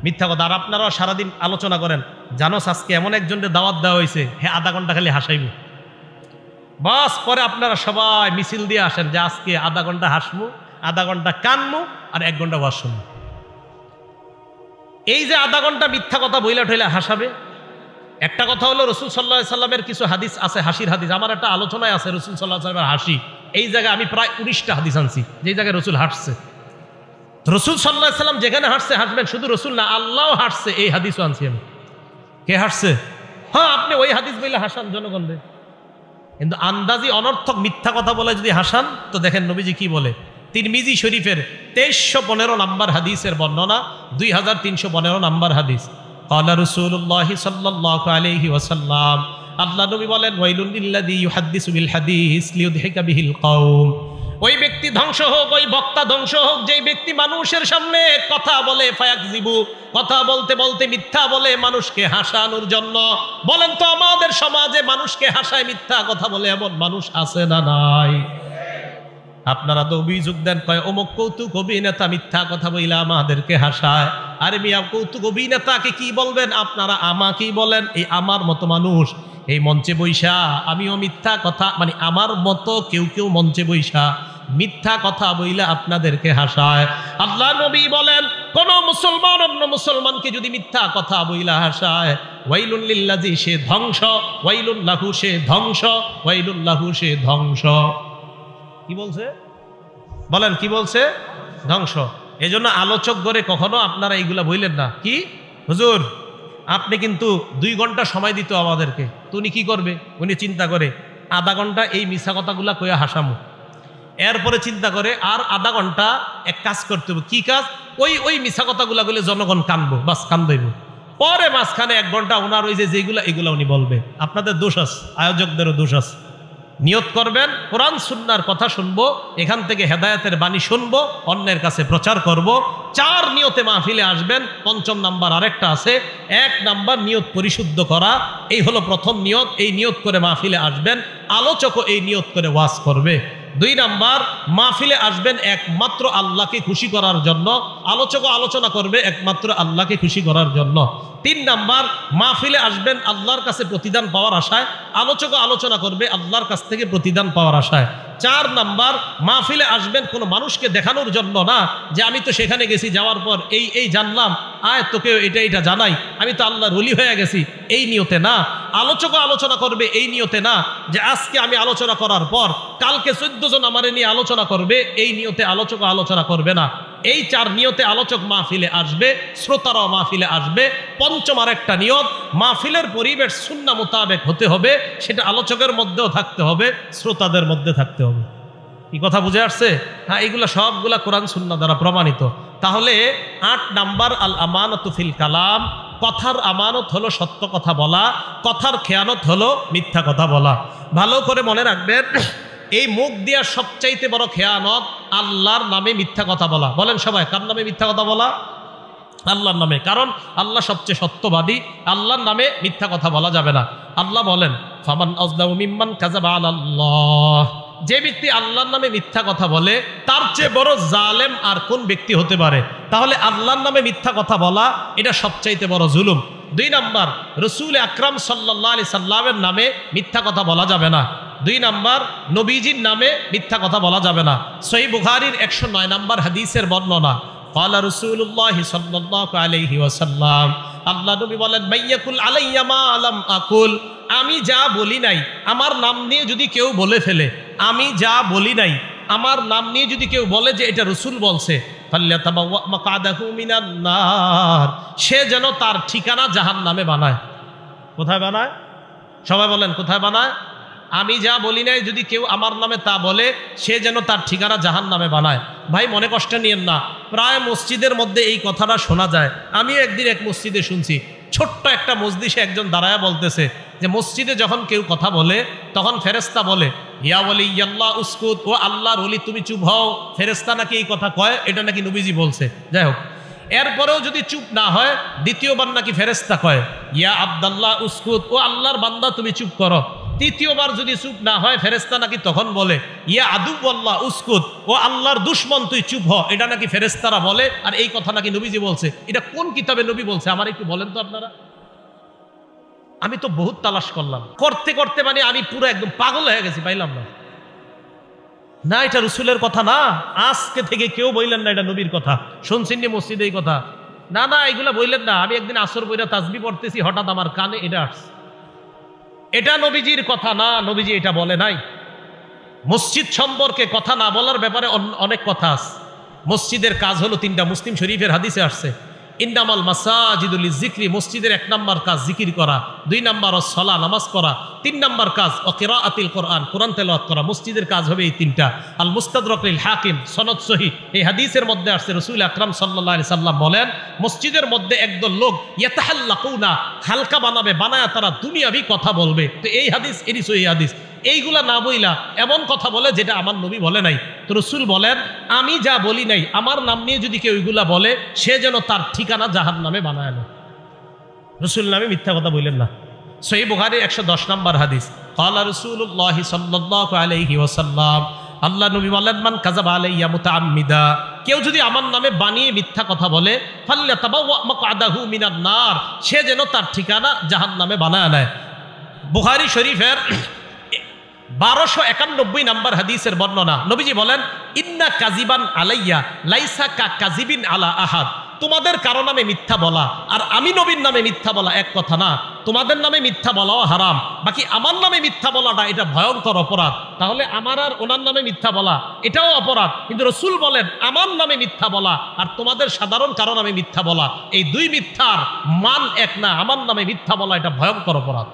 মিথ্যা কথা। আর আপনারাও সারাদিন আলোচনা করেন, জানোস আজকে এমন একজনের দাওয়াত দেওয়া হয়েছে, হ্যাঁ আধা ঘন্টা খালি হাসাইব, বাস পরে আপনারা সবাই মিছিল দিয়ে আসেন যে আজকে আধা ঘন্টা হাসবো, আধা ঘন্টা কানবো, আর 1 ঘন্টা ওয়াজ শুনবো। এই যে আধা ঘন্টা মিথ্যা কথা বইলা ঠইলা হাসাবে। একটা কথা হলো রসুল সাল্লাল্লাহু আলাইহি সাল্লামের কিছু হাদিস আছে, হাসির হাদিস। আমার একটা আলোচনায় আছে রসুল সাল্লাল্লাহু আলাইহি সাল্লামের হাসি, এই জায়গায় আমি প্রায় 19টা হাদিস আনছি যে জায়গায় রসুল হাসছে। রসুল সাল্লাল্লাহু আলাইহি সাল্লাম যেখানে হাসছে হাসবেন, শুধু রসুল না আল্লাহও হাসছে, এই হাদিসও আনছি আমি। কে হাসছে? হ্যাঁ আপনি ওই হাদিস বইলে হাসান জনগণদের, কিন্তু আন্দাজি অনর্থক মিথ্যা কথা বলে যদি হাসান তো দেখেন নবীজি কি বলে। তিরমিজি শরীফের 2315 নাম্বার হাদিসের বর্ণনা, 2315 নাম্বার হাদিস। ক্বালা রাসূলুল্লাহ সাল্লাল্লাহু আলাইহি ওয়াসাল্লাম, আল্লাহ নবী বলেন ওয়াইলুল লিল্লাযী ইউহাদ্দিসু বিল হাদিস লিইউদহিকা বিহিল কওম, ওই ব্যক্তি ধ্বংস হোক, ওই বক্তা ধ্বংস হোক যেই ব্যক্তি মানুষের সামনে কথা বলে, ফায়াকযিবু, কথা বলতে বলতে মিথ্যা বলে মানুষকে হাসানোর জন্য। বলেন তো আমাদের সমাজে মানুষকে হাসায় মিথ্যা কথা বলে এমন মানুষ আছে না নাই? আপনারা তো অভিযোগ দেন, কয় অমুক কৌতুক অভিনেতা মিথ্যা কথা বইলা আমাদেরকে হাসায়। আরে মিয়া কৌতুক অভিনেতাকে কি বলবেন আপনারা, আমাকেই বলেন। এই আমার মতো মানুষ এই মঞ্চে বৈশা আমিও মিথ্যা কথা, মানে আমার মতো কেউ কেউ মঞ্চে বৈশা মিথ্যা কথা বইলা আপনাদেরকে হাসায়। আল্লাহ নবী বলেন কোন মুসলমান অন্য মুসলমানকে যদি মিথ্যা কথা বইলা হাসায়, ওয়াইলুল লিল্লাযী, সে ধ্বংস, ওয়াইলুল লাহু, সে ধ্বংস, ওয়াইলুল লাহু, সে ধ্বংস। কি বলছে? বলেন কি বলছে? ধ্বংস। এই জন্য আলোচক করে কখনো আপনারা এইগুলা বললেন না কি হুজুর আপনি কিন্তু 2 ঘন্টা সময় দিত আমাদেরকে, তো উনি কি করবে? উনি চিন্তা করে আধা ঘন্টা এই মিছা কথাগুলা কইয়া হাসামু, এরপরে চিন্তা করে আর আধা ঘন্টা এক কাজ করতে হবে। কি কাজ? ওই মিছা কথাগুলা বলে জনগণ কানবো, বাস কান্দইব। পরে মাঝখানে 1 ঘন্টা ওনার ওই যেগুলা এগুলা উনি বলবে। আপনাদের দোষ আছে, আয়োজকদেরও দোষ আছে। নিয়ত করবেন কোরআন সুন্নাহর কথা শুনবো, এখান থেকে হেদায়েতের বাণী শুনবো, অন্যের কাছে প্রচার করব। 4 নিয়তে মাহফিলে আসবেন। 5ম নাম্বার আরেকটা আছে, 1 নাম্বার নিয়ত পরিশুদ্ধ করা। এই হলো প্রথম নিয়ত। এই নিয়ত করে মাহফিলে আসবেন, আলোচকও এই নিয়ত করে ওয়াজ করবে। 2 নাম্বার মাহফিলে আসবেন একমাত্র আল্লাহকে খুশি করার জন্য, আলোচকও আলোচনা করবে একমাত্র আল্লাহকে খুশি করার জন্য। 3 নাম্বার মাহফিলে আসবেন আল্লাহর কাছে প্রতিদান পাওয়ার আশায়, আলোচকও আলোচনা করবে আল্লাহর কাছ থেকে প্রতিদান পাওয়ার আশায়। 4 নাম্বার মাহফিলে আসবেন কোনো মানুষকে দেখানোর জন্য না, যে আমি তো সেখানে গেছি, যাওয়ার পর এই জানলাম, আয় তোকেও এটা জানাই, আমি তো আল্লাহর ওলি হয়ে গেছি, এই নিয়তে না। আলোচকও আলোচনা করবে এই নিয়তে না, যে আজকে আমি আলোচনা করার পর কালকে 14 জন আমারে নিয়ে আলোচনা করবে, এই নিয়তে আলোচকও আলোচনা করবে না। এই 4 নিয়তে আলোচক মাহফিলে আসবে, শ্রোতারাও মাহফিলে আসবে। 5ম আরেকটা নিয়ত, মাহফিলের পরিবেশ সুন্নাহ মোতাবেক হতে হবে, সেটা আলোচকের মধ্যেও থাকতে হবে, শ্রোতাদের মধ্যে থাকতে হবে। কি কথা বুঝে আসছে? হ্যাঁ, এগুলা সবগুলা কোরআন সুন্নাহ দ্বারা প্রমাণিত। তাহলে 8 নাম্বার আল আমানাতু ফিল কালাম, কথার আমানত হলো সত্য কথা বলা, কথার খেয়ানত হলো মিথ্যা কথা বলা। ভালো করে মনে রাখবেন, এই মুখ দিয়া সবচাইতে বড় খেয়ানত আল্লাহর নামে মিথ্যা কথা বলা। বলেন সবাই, কার নামে মিথ্যা কথা বলা? আল্লাহর নামে। কারণ আল্লাহ সবচেয়ে সত্যবাদী, আল্লাহর নামে মিথ্যা কথা বলা যাবে না। আল্লাহ বলেন ফামান আযলামু মিম্মান কাযাবা আলাল্লাহ, যে ব্যক্তি আল্লাহর নামে মিথ্যা কথা বলে তার চেয়ে বড় জালেম আর কোন ব্যক্তি হতে পারে? তাহলে আল্লাহর নামে মিথ্যা কথা বলা এটা সবচাইতে বড় জুলুম। 2 নাম্বার, রাসূল আকরাম সাল্লাল্লাহু আলাইহি সাল্লামের নামে মিথ্যা কথা বলা যাবে না। 2 নাম্বার, নবীজির নামে মিথ্যা কথা বলা যাবে না। সহিহ বুখারীর 109 নাম্বার হাদিসের বর্ণনা, ক্বালা রাসূলুল্লাহ সাল্লাল্লাহু আলাইহি ওয়াসাল্লাম, আল্লাহ নবী বলেন মাইয়াকুল আলাইয়া মা লাম আকুল, আমি যা বলি নাই আমার নাম নিয়ে যদি কেউ বলে ফেলে, আমি যা বলি নাই আমার নাম নিয়ে যদি কেউ বলে যে এটা রাসূল বলছে, ফাল্যাতাবাওয়া মাকআদাহু মিনান নার, সে যেন তার ঠিকানা জাহান্নামে বানায়। কোথায় বানায়? সবাই বলেন কোথায় বানায়? আমি যা বলি নাই যদি কেউ আমার নামে তা বলে, সে যেন তার ঠিকানা জাহান্নামে বানায়। ভাই মনে কষ্ট নিয়েন না, প্রায় মসজিদের মধ্যে এই কথাটা শোনা যায়। আমি একদিন এক মসজিদে শুনছি, ছোট্ট একটা মজলিসে একজন দাঁড়ায়া বলতেছে যে মসজিদে যখন কেউ কথা বলে তখন ফেরেশতা বলে ইয়া ওয়ালি ইয়াল্লাহ উসকুত, ও আল্লাহর ওলি তুমি চুপ হও। ফেরেশতা নাকি এই কথা কয়, এটা নাকি নবীজি বলছে। যাই হোক, এরপরেও যদি চুপ না হয়, দ্বিতীয়বার নাকি ফেরেশতা কয় ইয়া আব্দুল্লাহ উসকুত, ও আল্লাহর বান্দা তুমি চুপ করো। তৃতীয়বার যদি চুপ না হয়, ফেরেশতা নাকি তখন বলে ইয়া আদুওয়াল্লাহ উসকুত, ও আল্লাহর দুশমন তুই চুপ হ। এটা নাকি ফেরেশতারা বলে, আর এই কথা নাকি নবীজি বলছে। এটা কোন কিতাবে নবী বলছে আমার একটু বলেন তো আপনারা। আমি তো বহুত তালাশ করলাম, করতে করতে মানে আমি পুরো একদম পাগল হয়ে গেছি, পাইলাম না। না, এটা রাসূলের কথা না, আজকে থেকে কেউ বললেন না এটা নবীর কথা। শুনছেন নি মসজিদে এই কথা? না না, এগুলা বললেন না। আমি একদিন আসর বইরা তাসবিহ পড়তেছি, হঠাৎ আমার কানে এটা আসছে। এটা নবীজির কথা না, নবীজি এটা বলে নাই। মসজিদ সম্পর্কে কথা না বলার ব্যাপারে অনেক কথা আছে। মসজিদের কাজ হলো 3টা, মুসলিম শরীফের হাদিসে আসছে ইন্নামাল মাসাজিদু লিযিকরি, মসজিদের 1 নাম্বার কাজ জিকির করা, 2 নাম্বার সালাত নামাজ পড়া, 3 নাম্বার কাজ কিরাআতুল কোরআন, কোরআন তেলাওয়াত করা। মসজিদের কাজ হবে এই 3টা। আল মুস্তাদরাক লিল হাকিম, সনদ সহিহ, এই হাদিসের মধ্যে আসছে রাসূল আকরাম সাল্লাল্লাহু আলাইহি সাল্লাম বলেন মসজিদের মধ্যে একদল লোক ইয়াতাহাল্লাকুনা, হালকা বানায়া তারা দুনিয়াবি কথা বলবে। তো এই হাদিস এরই সহিহ হাদিস। এইগুলা না বইলা এমন কথা বলে যেটা আমার নবী বলে নাই। তো রাসূল বলেন আমি যা বলি নাই আমার নাম নিয়ে যদি কেউ ওইগুলা বলে, সে যেন তার ঠিকানা জাহান্নামে বানায় না। রাসূল নামে মিথ্যা কথা বললেন না। সহিহ বুখারী 110 নাম্বার হাদিস, ক্বালা রাসূলুল্লাহ সাল্লাল্লাহু আলাইহি ওয়াসাল্লাম, আল্লাহ নবী বলেন মান কাযাবা আলাইয়া মুতাআম্মিদা, কেউ যদি আমার নামে বানিয়ে মিথ্যা কথা বলে, ফাল্যাতাবাওয়া মাকআদাহু মিনান নার, সে যেন তার ঠিকানা জাহান্নামে বানায় নেয়। বুখারী শরীফের 1291 নাম্বার হাদিসের বর্ণনা, নবীজি বলেন ইন্না কাযিবান আলাইয়া লাইসা কা কাযিবিন আলা আহাদ, তোমাদের কারো নামে মিথ্যা বলা আর আমি নবীর নামে মিথ্যা বলা এক কথা না। তোমাদের নামে মিথ্যা বলাও হারাম, বাকি আমার নামে মিথ্যা বলাটা এটা ভয়ঙ্কর অপরাধ। তাহলে আমার আর ওনার নামে মিথ্যা বলা এটাও অপরাধ, কিন্তু রসুল বলেন আমার নামে মিথ্যা বলা আর তোমাদের সাধারণ কারো নামে মিথ্যা বলা এই দুই মিথ্যার মান এক না। আমার নামে মিথ্যা বলা এটা ভয়ঙ্কর অপরাধ।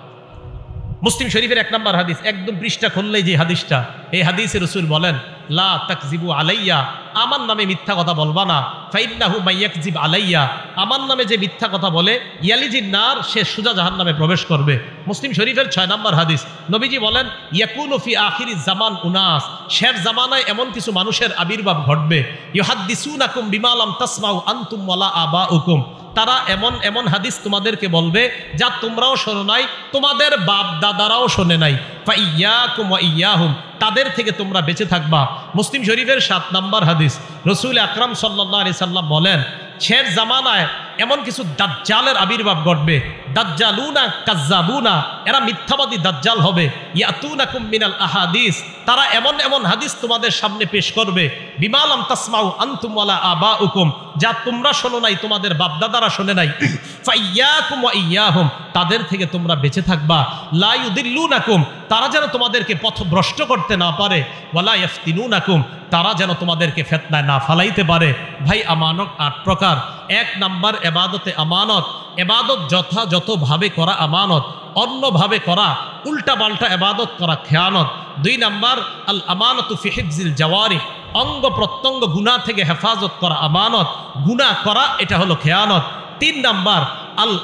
মুসলিম শরীফের 1 নম্বর হাদিস, একদম পৃষ্ঠা খুললেই যে হাদিসটা, এই হাদিসে রসুল বলেন লা তাকজিবু আলাইয়া, আমার নামে মিথ্যা কথা বলবা না। ফাইন্নাহু মাইয়াকজিব আলাইয়া, আমার নামে যে মিথ্যা কথা বলে ইয়ালিজিন নার, সে সোজা জাহান্নামে প্রবেশ করবে। মুসলিম শরীফের 6 নম্বর হাদিস, নবীজি বলেন ইয়াকুনু ফি আখিরিজ জামান উনাস, শের জামানায় এমন কিছু মানুষের আবির্ভাব ঘটবে ইউহাদ্দিসুনাকুম বিমা লাম তাসমাউ আনতুম ওয়ালা আবাউকুম, তারা এমন এমন হাদিস তোমাদেরকে বলবে যা তোমরাও শোনো নাই, তোমাদের বাপ দাদারাও শোনে নাই। ফাইয়াকুম ওয়া ইয়াহুম, তাদের থেকে তোমরা বেঁচে থাকবা। মুসলিম শরীফের 7 নম্বর হাদিস, রাসূল আকরাম সাল্লাল্লাহু আলাইহি সাল্লাম বলেন শের জামানায় এমন কিছু দাজ্জালের আবির্ভাব ঘটবে, দাজ্জালুনা কাজ্জাবুনা, এরা মিথ্যাবাদী দাজ্জাল হবে। ইয়াতুনাকুম মিনাল আহাদিস, তারা এমন এমন হাদিস তোমাদের সামনে পেশ করবে বিমা লাম তাসমাউ আনতুম ওয়ালা আবাউকুম, যা তোমরা শোনো নাই, তোমাদের বাপদাদারা শোনে নাই। ফাইয়াকুম ওয়া ইয়াহুম, তাদের থেকে তোমরা বেঁচে থাকবা। লা ইউদিল্লুনাকুম, তারা যেন তোমাদেরকে পথভ্রষ্ট করতে না পারে। ওয়ালা ইফতিনুনাকুম, তারা যেন তোমাদেরকে ফিতনায় না ফালাইতে পারে। ভাই, আমানত 8 প্রকার। 1 নাম্বার এবাদতে আমানত, এবাদত যথাযথভাবে করা আমানত, অন্যভাবে করা উল্টা পাল্টা এবাদত করা খেয়ানত। 2 নাম্বার আল আমানতু ফি হিফজিল জাওয়ারিহ, অঙ্গ প্রত্যঙ্গ গুনাহ থেকে হেফাজত করা আমানত, গুনাহ করা এটা হলো খেয়ানত। 3 নাম্বার আল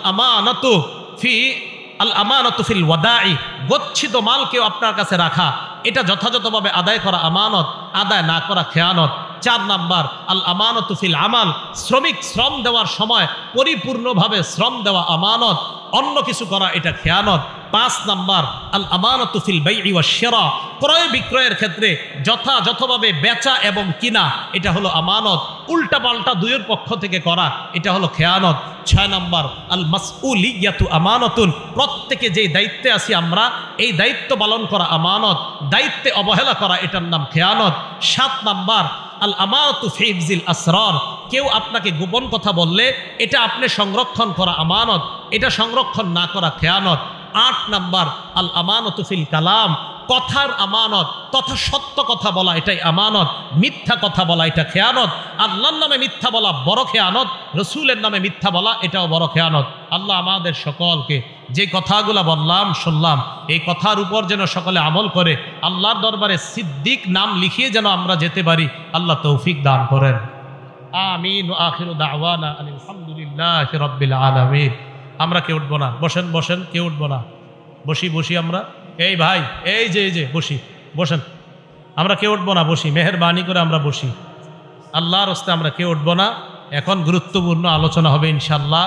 আমানতু ফিল ওয়াদাই, গচ্ছিত মালকেও আপনার কাছে রাখা, এটা যথাযথভাবে আদায় করা আমানত, আদায় না করা খেয়ানত। 4 নাম্বার আল আমানতু ফিল আমাল, শ্রমিক শ্রম দেওয়ার সময় পরিপূর্ণভাবে শ্রম দেওয়া আমানত, অন্য কিছু করা এটা খেয়ানত। 5 নাম্বার আল আমানতু ফিল বাই'i ওয়াশ শিরা, ক্রয় বিক্রয়ের ক্ষেত্রে যথাযথভাবে বেচা এবং কিনা এটা হলো আমানত, উল্টা পাল্টা দুইয়ের পক্ষ থেকে করা এটা হলো খেয়ানত। 6 নাম্বার আল মাসউলিয়াতু আমানাতুন, প্রত্যেকে যেই দায়িত্বে আছি আমরা এই দায়িত্ব পালন করা আমানত, দায়িত্বে অবহেলা করা এটার নাম খেয়ানত। 7 নাম্বার আল আমানাতু ফি হিফজিল আসরার, কেউ আপনাকে গোপন কথা বললে এটা আপনি সংরক্ষণ করা আমানত, এটা সংরক্ষণ না করা খেয়ানত। 8 নাম্বার আল আমানতু ফিল কালাম, কথার আমানত, তথা সত্য কথা বলা এটাই আমানত, মিথ্যা কথা বলা এটা খেয়ানত। আল্লাহর নামে মিথ্যা বলা বড় খেয়ানত, রসুলের নামে মিথ্যা বলা এটাও বড় খেয়ানত। আল্লাহ আমাদের সকলকে যে কথাগুলো বললাম শুনলাম এই কথার উপর যেন সকলে আমল করে আল্লাহর দরবারে সিদ্দিক নাম লিখিয়ে যেন আমরা যেতে পারি, আল্লাহ তৌফিক দান করেন। আমিন। আখিরু দাওয়ানা আলহামদুলিল্লাহি রাব্বিল আলামিন। আমরা কেউ উঠবো না, বসেন বসেন, কেউ উঠবো না, বসি আমরা। এই ভাই, এই যে বসেন, আমরা কেউ উঠবো না, বসি, মেহেরবানি করে আমরা বসি। আল্লাহর রাস্তায় আমরা কেউ উঠবো না। এখন গুরুত্বপূর্ণ আলোচনা হবে ইনশাআল্লাহ।